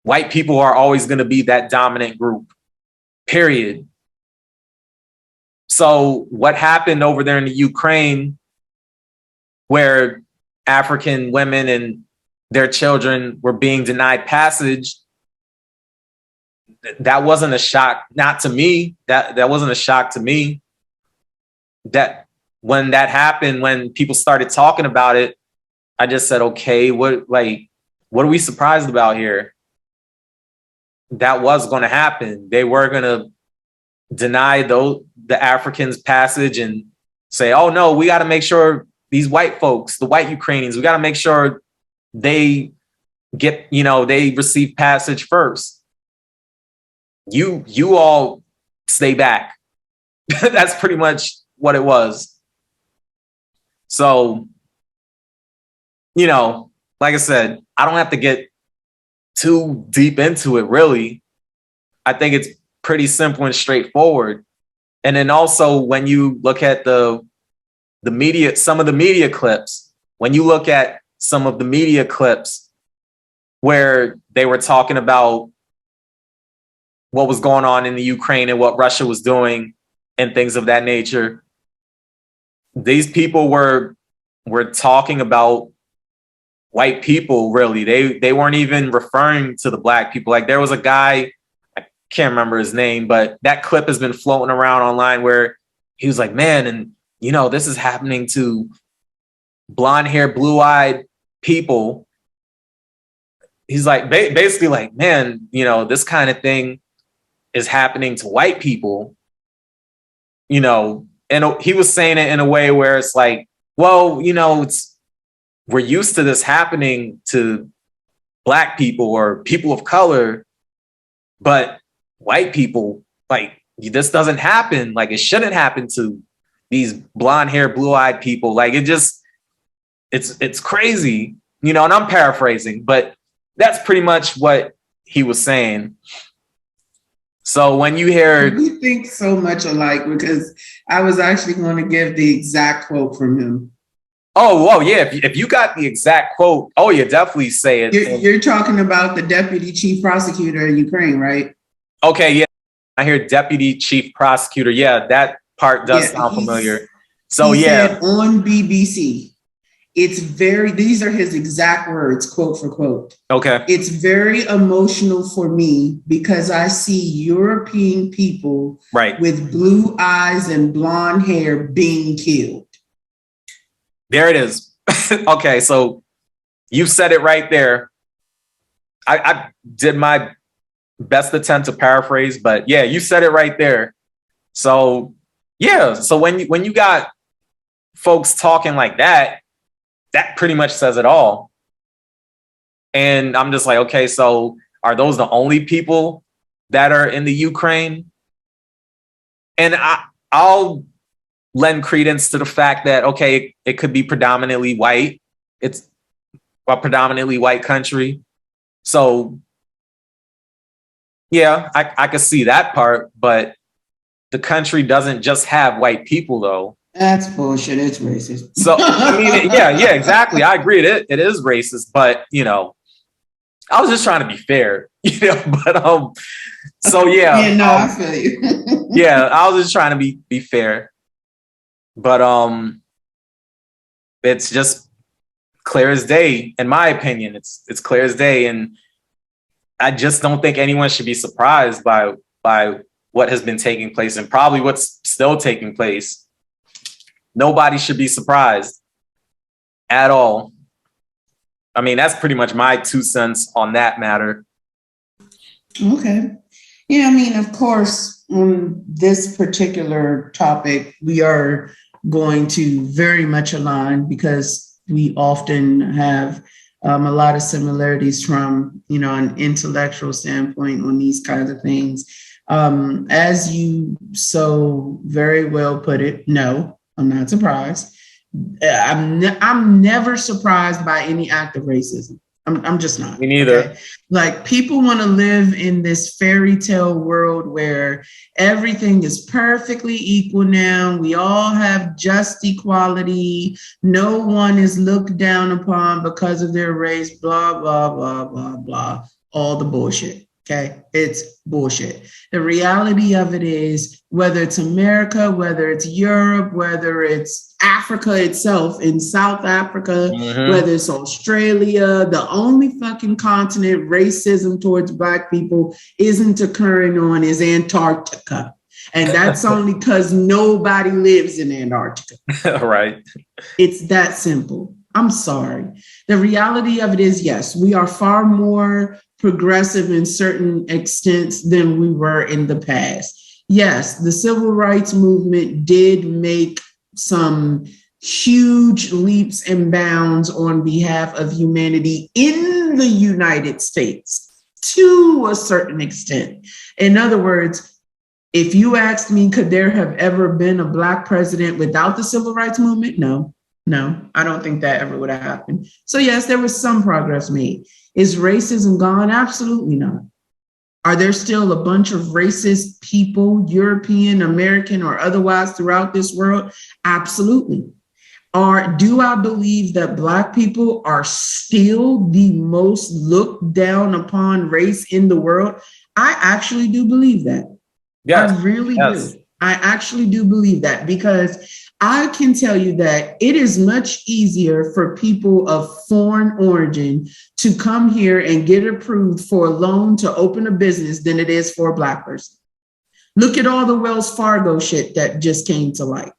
white people are always going to be that dominant group, period. So what happened over there in the Ukraine, where African women and their children were being denied passage, that wasn't a shock, not to me. That wasn't a shock to me. That when that happened, when people started talking about it, I just said, okay, what are we surprised about here? That was going to happen. They were going to deny the Africans passage and say, oh no, we got to make sure these white folks, the white Ukrainians, we got to make sure they get, they receive passage first. You all stay back. That's pretty much what it was. So, like I said, I don't have to get too deep into it, really. I think it's pretty simple and straightforward. And then also, when you look at the media, some of the media clips, where they were talking about what was going on in the Ukraine and what Russia was doing and things of that nature, these people were talking about white people, really. They weren't even referring to the Black people. Like, there was a guy, I can't remember his name, but that clip has been floating around online where he was like, man, and this is happening to blonde hair, blue-eyed people. He's like, basically like, man, this kind of thing is happening to white people, and he was saying it in a way where it's like, well, we're used to this happening to Black people or people of color, but white people, like, this doesn't happen. Like, it shouldn't happen to these blonde hair, blue-eyed people. Like, it's crazy, and I'm paraphrasing, but that's pretty much what he was saying. So when you hear... We think so much alike, because I was actually going to give the exact quote from him. Oh, yeah. If you got the exact quote, oh, yeah, definitely say it. You're talking about the deputy chief prosecutor in Ukraine, right? Okay, yeah. I hear deputy chief prosecutor. Yeah, that part does sound familiar. So, he said on BBC, these are his exact words, quote for quote. Okay. It's very emotional for me because I see European people with blue eyes and blonde hair being killed. There it is. Okay, so you said it right there. I did my best attempt to paraphrase, but yeah, you said it right there. So yeah, so when you got folks talking like that, that pretty much says it all. And I'm just like, okay, so are those the only people that are in the Ukraine? And I'll lend credence to the fact that, okay, it could be predominantly white. It's a predominantly white country. So, yeah, I could see that part, but the country doesn't just have white people, though. That's bullshit. It's racist. So, I mean, yeah, exactly. I agree. It is racist, but, you know, I was just trying to be fair, you know, but, so yeah. Yeah, no, I feel you. Yeah, I was just trying to be fair, but, it's just clear as day, in my opinion. It's clear as day. And I just don't think anyone should be surprised by what has been taking place and probably what's still taking place. Nobody should be surprised at all. I mean, that's pretty much my 2 cents on that matter. Okay. Yeah, I mean, of course, on this particular topic, we are going to very much align because we often have a lot of similarities from, you know, an intellectual standpoint on these kinds of things. As you so very well put it, no, I'm not surprised. I'm never surprised by any act of racism. I'm just not. Me neither. Okay? Like, people want to live in this fairy tale world where everything is perfectly equal now. We all have just equality. No one is looked down upon because of their race, blah, blah, blah, blah, blah. All the bullshit. Okay, it's bullshit. The reality of it is, whether it's America, whether it's Europe, whether it's Africa itself, in South Africa, whether it's Australia, the only fucking continent racism towards Black people isn't occurring on is Antarctica. And that's only because nobody lives in Antarctica. Right. It's that simple. I'm sorry. The reality of it is, yes, we are far more progressive in certain extents than we were in the past. Yes, the civil rights movement did make some huge leaps and bounds on behalf of humanity in the United States to a certain extent. In other words, if you asked me, could there have ever been a Black president without the civil rights movement? No, I don't think that ever would have happened. So yes, there was some progress made. Is racism gone? Absolutely not. Are there still a bunch of racist people, European, American, or otherwise throughout this world? Absolutely. Do I believe that Black people are still the most looked down upon race in the world? I actually do believe that. Yes. I really do. I actually do believe that, because I can tell you that it is much easier for people of foreign origin to come here and get approved for a loan to open a business than it is for a Black person. Look at all the Wells Fargo shit that just came to light.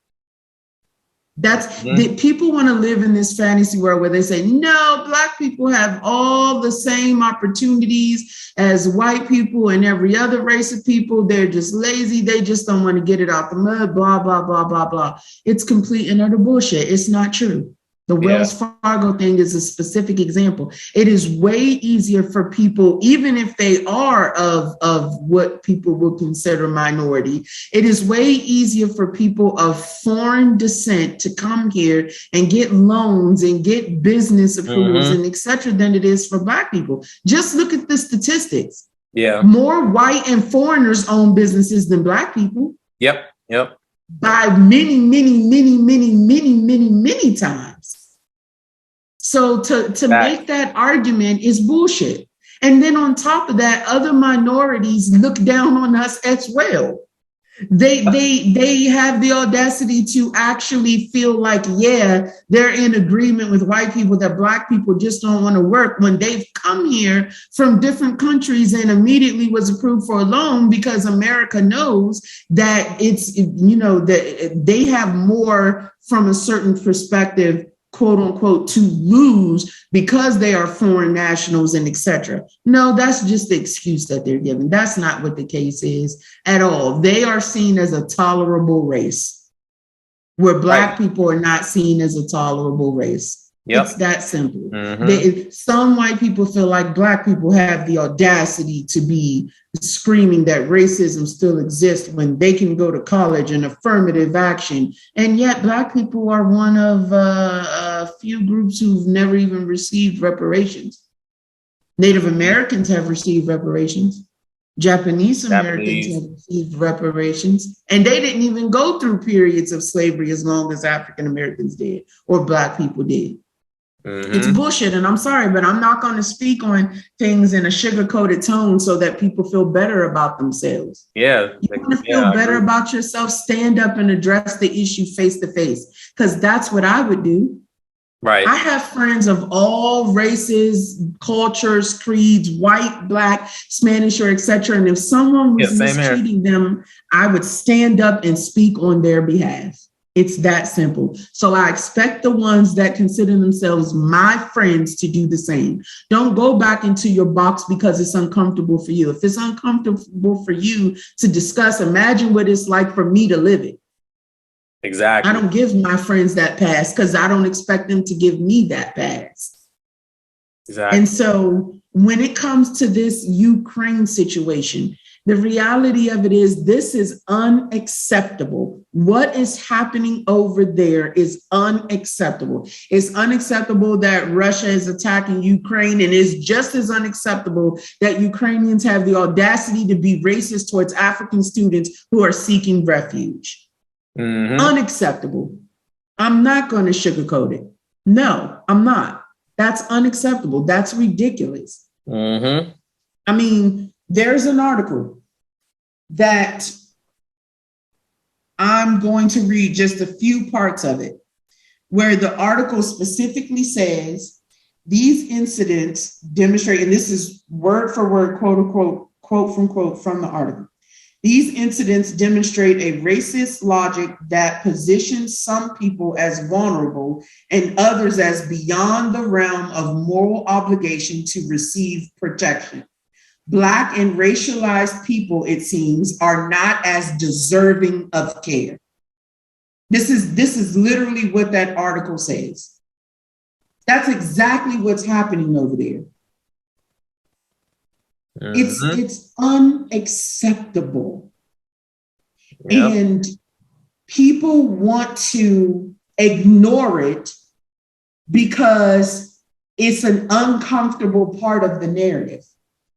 That people want to live in this fantasy world where they say, no, Black people have all the same opportunities as white people and every other race of people. They're just lazy. They just don't want to get it out the mud, blah, blah, blah, blah, blah. It's complete and utter bullshit. It's not true. The Wells Fargo thing is a specific example. It is way easier for people, even if they are of what people would consider minority, it is way easier for people of foreign descent to come here and get loans and get business approvals and et cetera than it is for Black people. Just look at the statistics. Yeah. More white and foreigners own businesses than Black people. Yep. By many, many, many, many, many, many, many times. So to make that argument is bullshit. And then on top of that, other minorities look down on us as well. They have the audacity to actually feel like, yeah, they're in agreement with white people that Black people just don't want to work, when they've come here from different countries and immediately was approved for a loan, because America knows that it's, you know, that they have more from a certain perspective, quote unquote, to lose because they are foreign nationals and etc. No, that's just the excuse that they're giving. That's not what the case is at all. They are seen as a tolerable race, where Black people are not seen as a tolerable race. Yep. It's that simple. Mm-hmm. Some white people feel like Black people have the audacity to be screaming that racism still exists when they can go to college and affirmative action. And yet Black people are one of a few groups who've never even received reparations. Native Americans have received reparations. Japanese Americans have received reparations, and they didn't even go through periods of slavery as long as African Americans did or Black people did. Mm-hmm. It's bullshit, and I'm sorry, but I'm not going to speak on things in a sugar-coated tone so that people feel better about themselves. Yeah. You want to feel better about yourself, stand up and address the issue face to face, because that's what I would do. Right. I have friends of all races, cultures, creeds, white, Black, Spanish, or etc. And if someone was mistreating them, I would stand up and speak on their behalf. It's that simple. So I expect the ones that consider themselves my friends to do the same. Don't go back into your box because it's uncomfortable for you. If it's uncomfortable for you to discuss, imagine what it's like for me to live it. Exactly. I don't give my friends that pass because I don't expect them to give me that pass. Exactly. And so when it comes to this Ukraine situation, the reality of it is this is unacceptable. What is happening over there is unacceptable. It's unacceptable that Russia is attacking Ukraine, and it's just as unacceptable that Ukrainians have the audacity to be racist towards African students who are seeking refuge. Mm-hmm. Unacceptable. I'm not going to sugarcoat it. No, I'm not. That's unacceptable. That's ridiculous. Mm-hmm. I mean, there's an article that I'm going to read just a few parts of it, where the article specifically says these incidents demonstrate, and this is word for word, quote unquote, quote from the article. These incidents demonstrate a racist logic that positions some people as vulnerable and others as beyond the realm of moral obligation to receive protection. Black and racialized people, it seems, are not as deserving of care. This is literally what that article says. That's exactly what's happening over there. Mm-hmm. It's unacceptable. Yep. And people want to ignore it because it's an uncomfortable part of the narrative.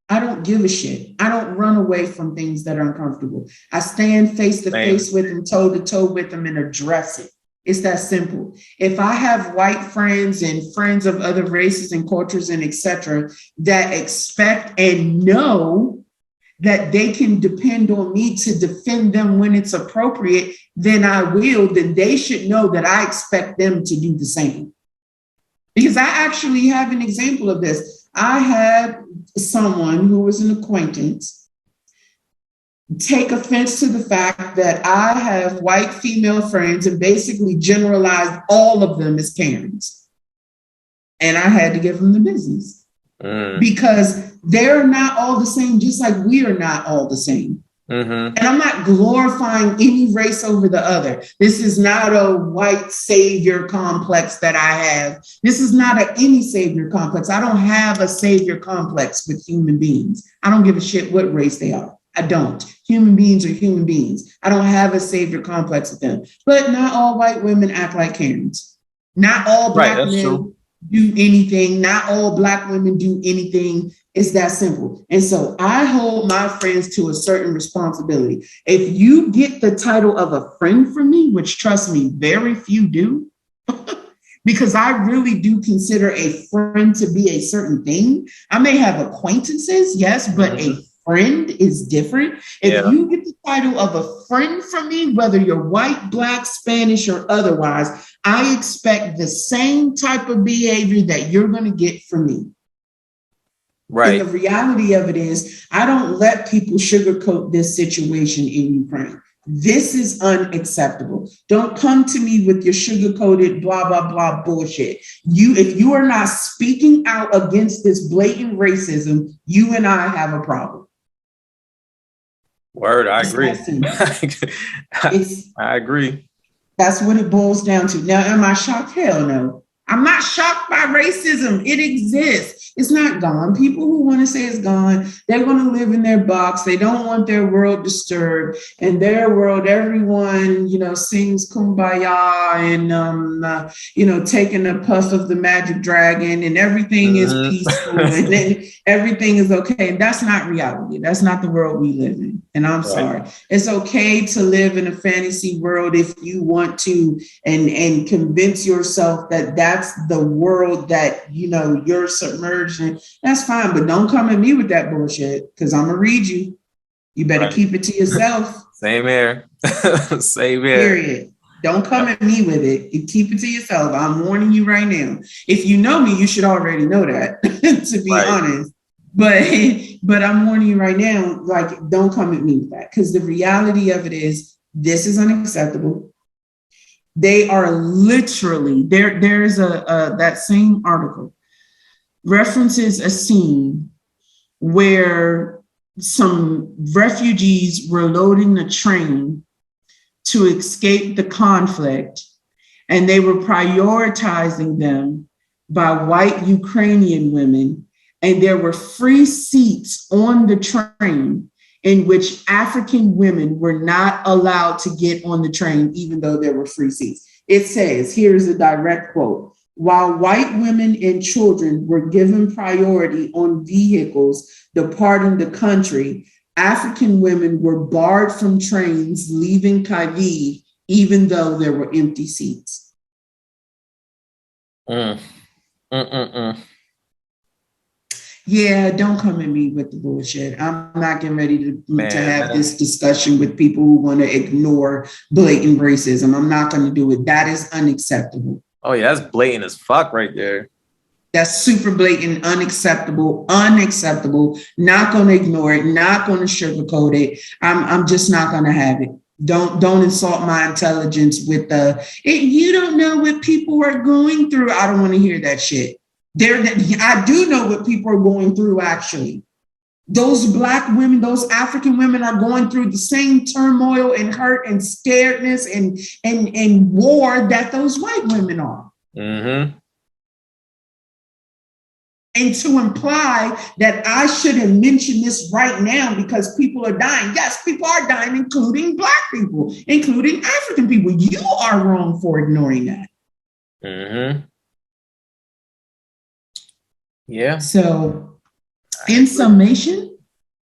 I don't give a shit. I don't run away from things that are uncomfortable. I stand face to face with them, toe to toe with them, and address it. It's that simple. If I have white friends and friends of other races and cultures and etc. that expect and know that they can depend on me to defend them when it's appropriate, then I will. Then they should know that I expect them to do the same. Because I actually have an example of this. I had someone who was an acquaintance take offense to the fact that I have white female friends and basically generalized all of them as Karens. And I had to give them the business because they're not all the same, just like we are not all the same. Mm-hmm. And I'm not glorifying any race over the other. This is not a white savior complex that I have. This is not any savior complex. I don't have a savior complex with human beings. I don't give a shit what race they are. I don't. Human beings are human beings. I don't have a savior complex with them. But not all white women act like Karens. Not all Black men do anything. Not all Black women do anything. It's that simple. And so I hold my friends to a certain responsibility. If you get the title of a friend from me, which trust me, very few do, because I really do consider a friend to be a certain thing. I may have acquaintances, yes, but a friend is different. If you get the title of a friend from me, whether you're white, Black, Spanish, or otherwise, I expect the same type of behavior that you're going to get from me. Right. And the reality of it is, I don't let people sugarcoat this situation in Ukraine. This is unacceptable. Don't come to me with your sugar-coated blah, blah, blah bullshit. If you are not speaking out against this blatant racism, you and I have a problem. Word, I agree. I agree. That's what it boils down to. Now, am I shocked? Hell no. I'm not shocked by racism. It exists. It's not gone. People who want to say it's gone, they're going to live in their box. They don't want their world disturbed. In their world, everyone, sings Kumbaya and, taking a puff of the magic dragon and everything is peaceful and then everything is okay. And that's not reality. That's not the world we live in. And I'm sorry. It's okay to live in a fantasy world if you want to and convince yourself that that's the world that, you're submerged in. That's fine. But don't come at me with that bullshit because I'm going to read you. You better keep it to yourself. Same here. Same here. Period. Don't come at me with it. You keep it to yourself. I'm warning you right now. If you know me, you should already know that, to be honest. But I'm warning you right now, like, don't come at me with that. Because the reality of it is, this is unacceptable. They are literally, there's that same article references a scene where some refugees were loading the train to escape the conflict, and they were prioritizing them by white Ukrainian women, and there were free seats on the train in which African women were not allowed to get on the train, even though there were free seats. It says, here's a direct quote, while white women and children were given priority on vehicles departing the country, African women were barred from trains leaving Kyiv, even though there were empty seats. Yeah, don't come at me with the bullshit. I'm not getting ready to have this discussion with people who want to ignore blatant racism. I'm not going to do it. That is unacceptable. Oh, yeah, that's blatant as fuck right there. That's super blatant, unacceptable. Not going to ignore it, not going to sugarcoat it. I'm just not going to have it. Don't insult my intelligence with you don't know what people are going through. I don't want to hear that shit. I do know what people are going through, actually. Those Black women, those African women are going through the same turmoil and hurt and scaredness and war that those white women are. Mm-hmm. And to imply that I shouldn't mention this right now because people are dying. Yes, people are dying, including Black people, including African people. You are wrong for ignoring that. Mm-hmm. Yeah. So, in summation,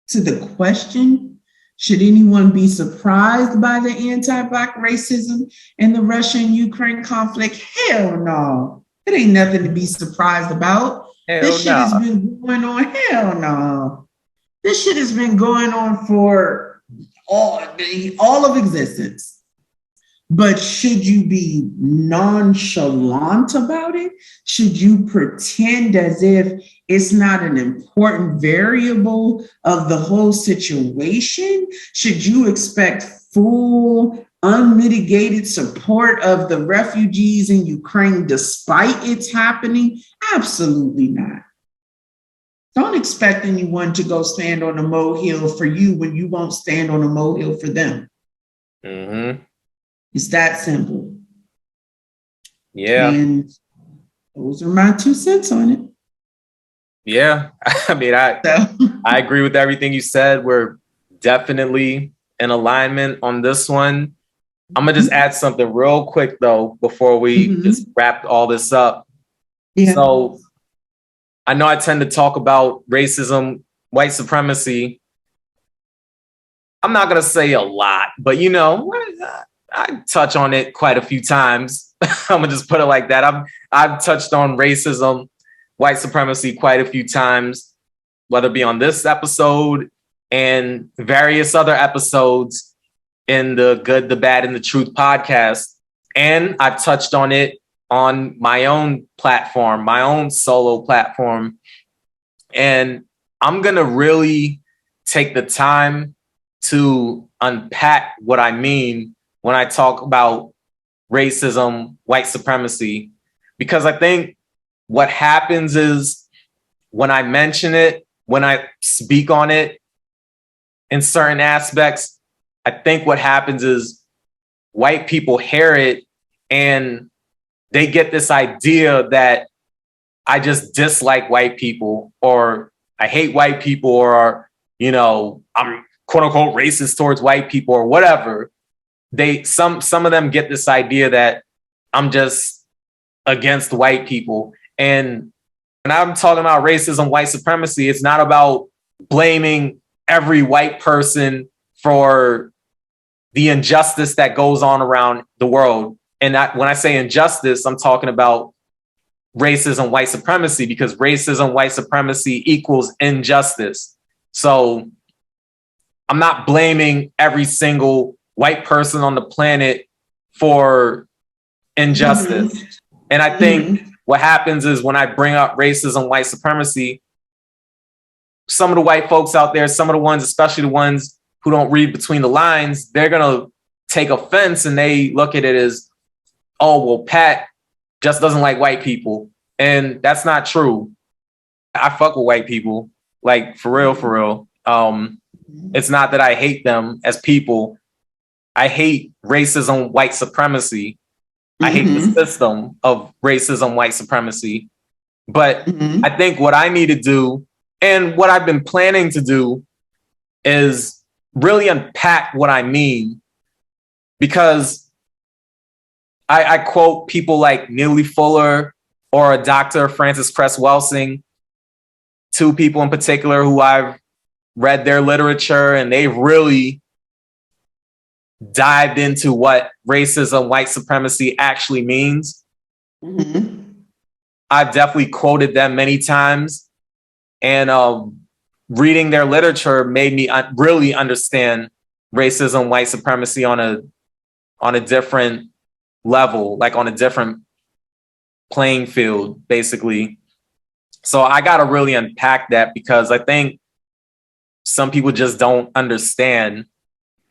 to the question, should anyone be surprised by the anti-Black racism in the Russia-Ukraine conflict? Hell no. It ain't nothing to be surprised about. This shit has been going on. Hell no. This shit has been going on for all of existence. But should you be nonchalant about it? Should you pretend as if it's not an important variable of the whole situation? Should you expect full, unmitigated support of the refugees in Ukraine despite it's happening? Absolutely not. Don't expect anyone to go stand on a molehill for you when you won't stand on a molehill for them. Mm-hmm. It's that simple. Yeah. And those are my 2 cents on it. Yeah. I mean, I agree with everything you said. We're definitely in alignment on this one. I'm going to just add something real quick, though, before we just wrap all this up. Yeah. So I know I tend to talk about racism, white supremacy. I'm not going to say a lot, but, I touch on it quite a few times. I'm going to just put it like that. I've touched on racism, white supremacy quite a few times, whether it be on this episode and various other episodes in the Good, the Bad, and the Truth podcast. And I've touched on it on my own platform, my own solo platform. And I'm going to really take the time to unpack what I mean when I talk about racism, white supremacy, because I think what happens is when I mention it, when I speak on it in certain aspects, I think what happens is white people hear it and they get this idea that I just dislike white people, or I hate white people, or, you know, I'm quote unquote racist towards white people or whatever. Some of them get this idea that I'm just against white people. And when I'm talking about racism, white supremacy, it's not about blaming every white person for the injustice that goes on around the world. And when I say injustice, I'm talking about racism, white supremacy, because racism, white supremacy equals injustice. So I'm not blaming every single white person on the planet for injustice. Mm-hmm. And I think what happens is when I bring up racism, white supremacy, some of the white folks out there, some of the ones, especially the ones who don't read between the lines, they're going to take offense and they look at it as, oh, well, Pat just doesn't like white people. And that's not true. I fuck with white people, like for real, for real. It's not that I hate them as people. I hate racism, white supremacy. I hate the system of racism, white supremacy. But I think what I need to do, and what I've been planning to do, is really unpack what I mean. Because I quote people like Neely Fuller or a Dr. Frances Cress Welsing, two people in particular who I've read their literature, and they've really dived into what racism, white supremacy actually means. I've definitely quoted them many times, and reading their literature made me really understand racism, white supremacy on a different level, like on a different playing field, basically. So I got to really unpack that, because I think some people just don't understand.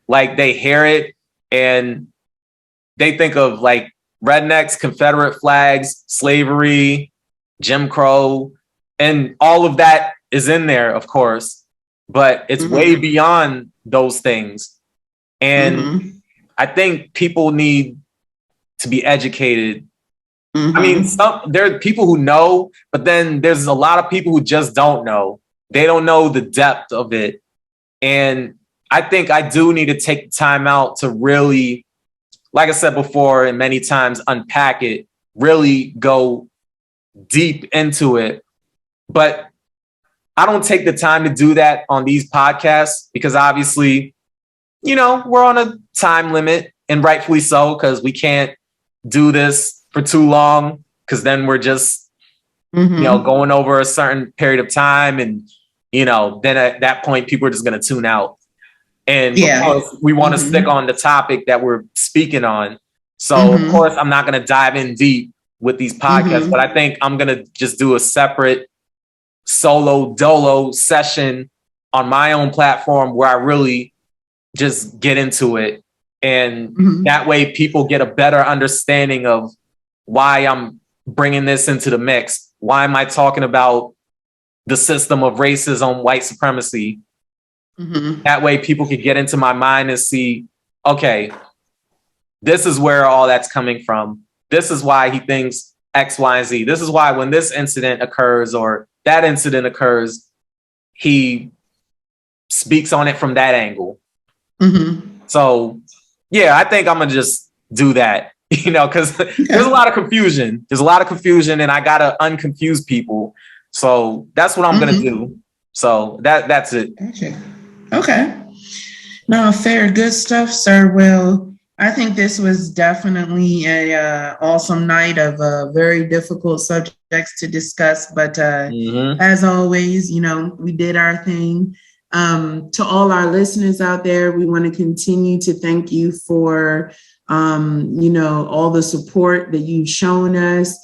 Like, they hear it and they think of like rednecks, Confederate flags, slavery, Jim Crow, and all of that is in there, of course, but it's way beyond those things. And I think people need to be educated. I mean, there are people who know, but then there's a lot of people who just don't know. They don't know the depth of it. And I think I do need to take the time out to really, like I said before, and many times, unpack it, really go deep into it. But I don't take the time to do that on these podcasts, because obviously, you know, we're on a time limit, and rightfully so, because we can't do this for too long, because then we're just, you know, going over a certain period of time. And, you know, then at that point, people are just going to tune out. And of course, we want to stick on the topic that we're speaking on. So, of course, I'm not going to dive in deep with these podcasts, but I think I'm going to just do a separate solo dolo session on my own platform where I really just get into it. And that way people get a better understanding of why I'm bringing this into the mix. Why am I talking about the system of racism, white supremacy? That way people could get into my mind and see, okay, this is where all that's coming from. This is why he thinks X, Y, and Z. This is why when this incident occurs or that incident occurs, he speaks on it from that angle. So, yeah, I think I'm going to just do that, you know, because there's a lot of confusion. There's a lot of confusion, and I got to unconfuse people. So that's what I'm going to do. So that's it. Okay. No, fair. Good stuff, sir. Well, I think this was definitely a awesome night of very difficult subjects to discuss. But as always, you know, we did our thing. To all our listeners out there, we want to continue to thank you for, you know, all the support that you've shown us.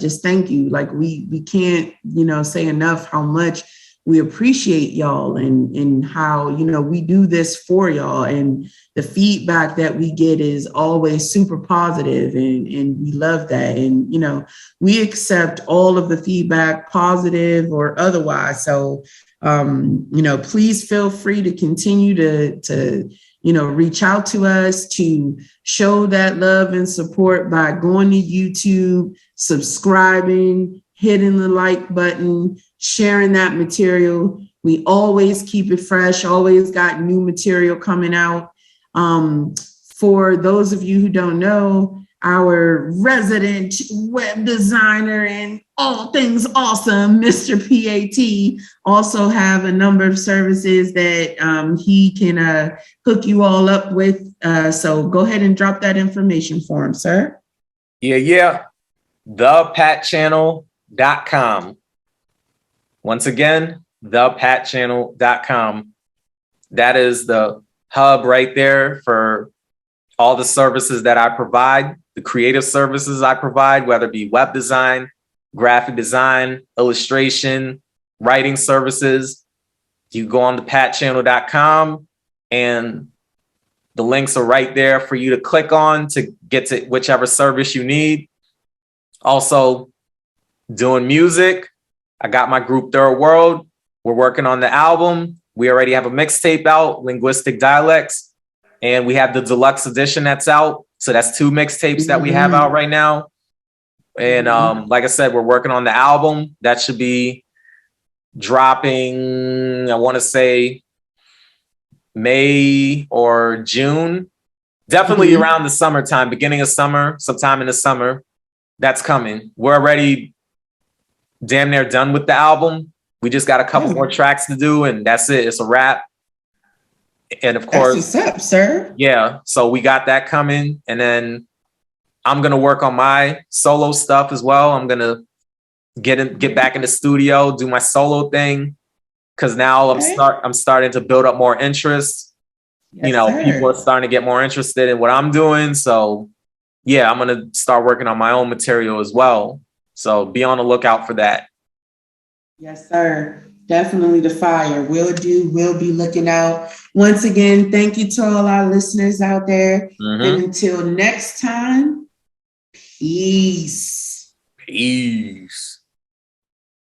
Just thank you. Like we can't, you know, say enough how much we appreciate y'all and how, you know, we do this for y'all, and the feedback that we get is always super positive, and we love that. And, you know, we accept all of the feedback, positive or otherwise. So, you know, please feel free to continue to reach out to us, to show that love and support by going to YouTube, subscribing, hitting the like button, sharing that material. We always keep it fresh, always got new material coming out. For those of you who don't know, our resident web designer and all things awesome, Mr. PAT, also have a number of services that he can hook you all up with. So go ahead and drop that information for him, sir. Yeah. thepatchannel.com. Once again, thepatchannel.com. That is the hub right there for all the services that I provide, the creative services I provide, whether it be web design, graphic design, illustration, writing services. You go on to patchannel.com and the links are right there for you to click on to get to whichever service you need. Also, doing music. I got my group Third World. We're working on the album. We already have a mixtape out, Linguistic Dialects. And we have the deluxe edition that's out. So that's 2 mixtapes that we have out right now. And like I said, we're working on the album. That should be dropping, I want to say May or June. Definitely around the summertime, beginning of summer, sometime in the summer. That's coming. We're already damn near done with the album. We just got a couple more tracks to do and that's it. It's a wrap. And of course, that's what's up, sir. Yeah. So we got that coming. And then I'm going to work on my solo stuff as well. I'm going to get back in the studio, do my solo thing. Cause now I'm starting to build up more interest. Sir. People are starting to get more interested in what I'm doing. So yeah, I'm going to start working on my own material as well. So be on the lookout for that. Yes, sir. Definitely the fire. We'll be looking out. Once again, thank you to all our listeners out there. And until next time, peace. Peace.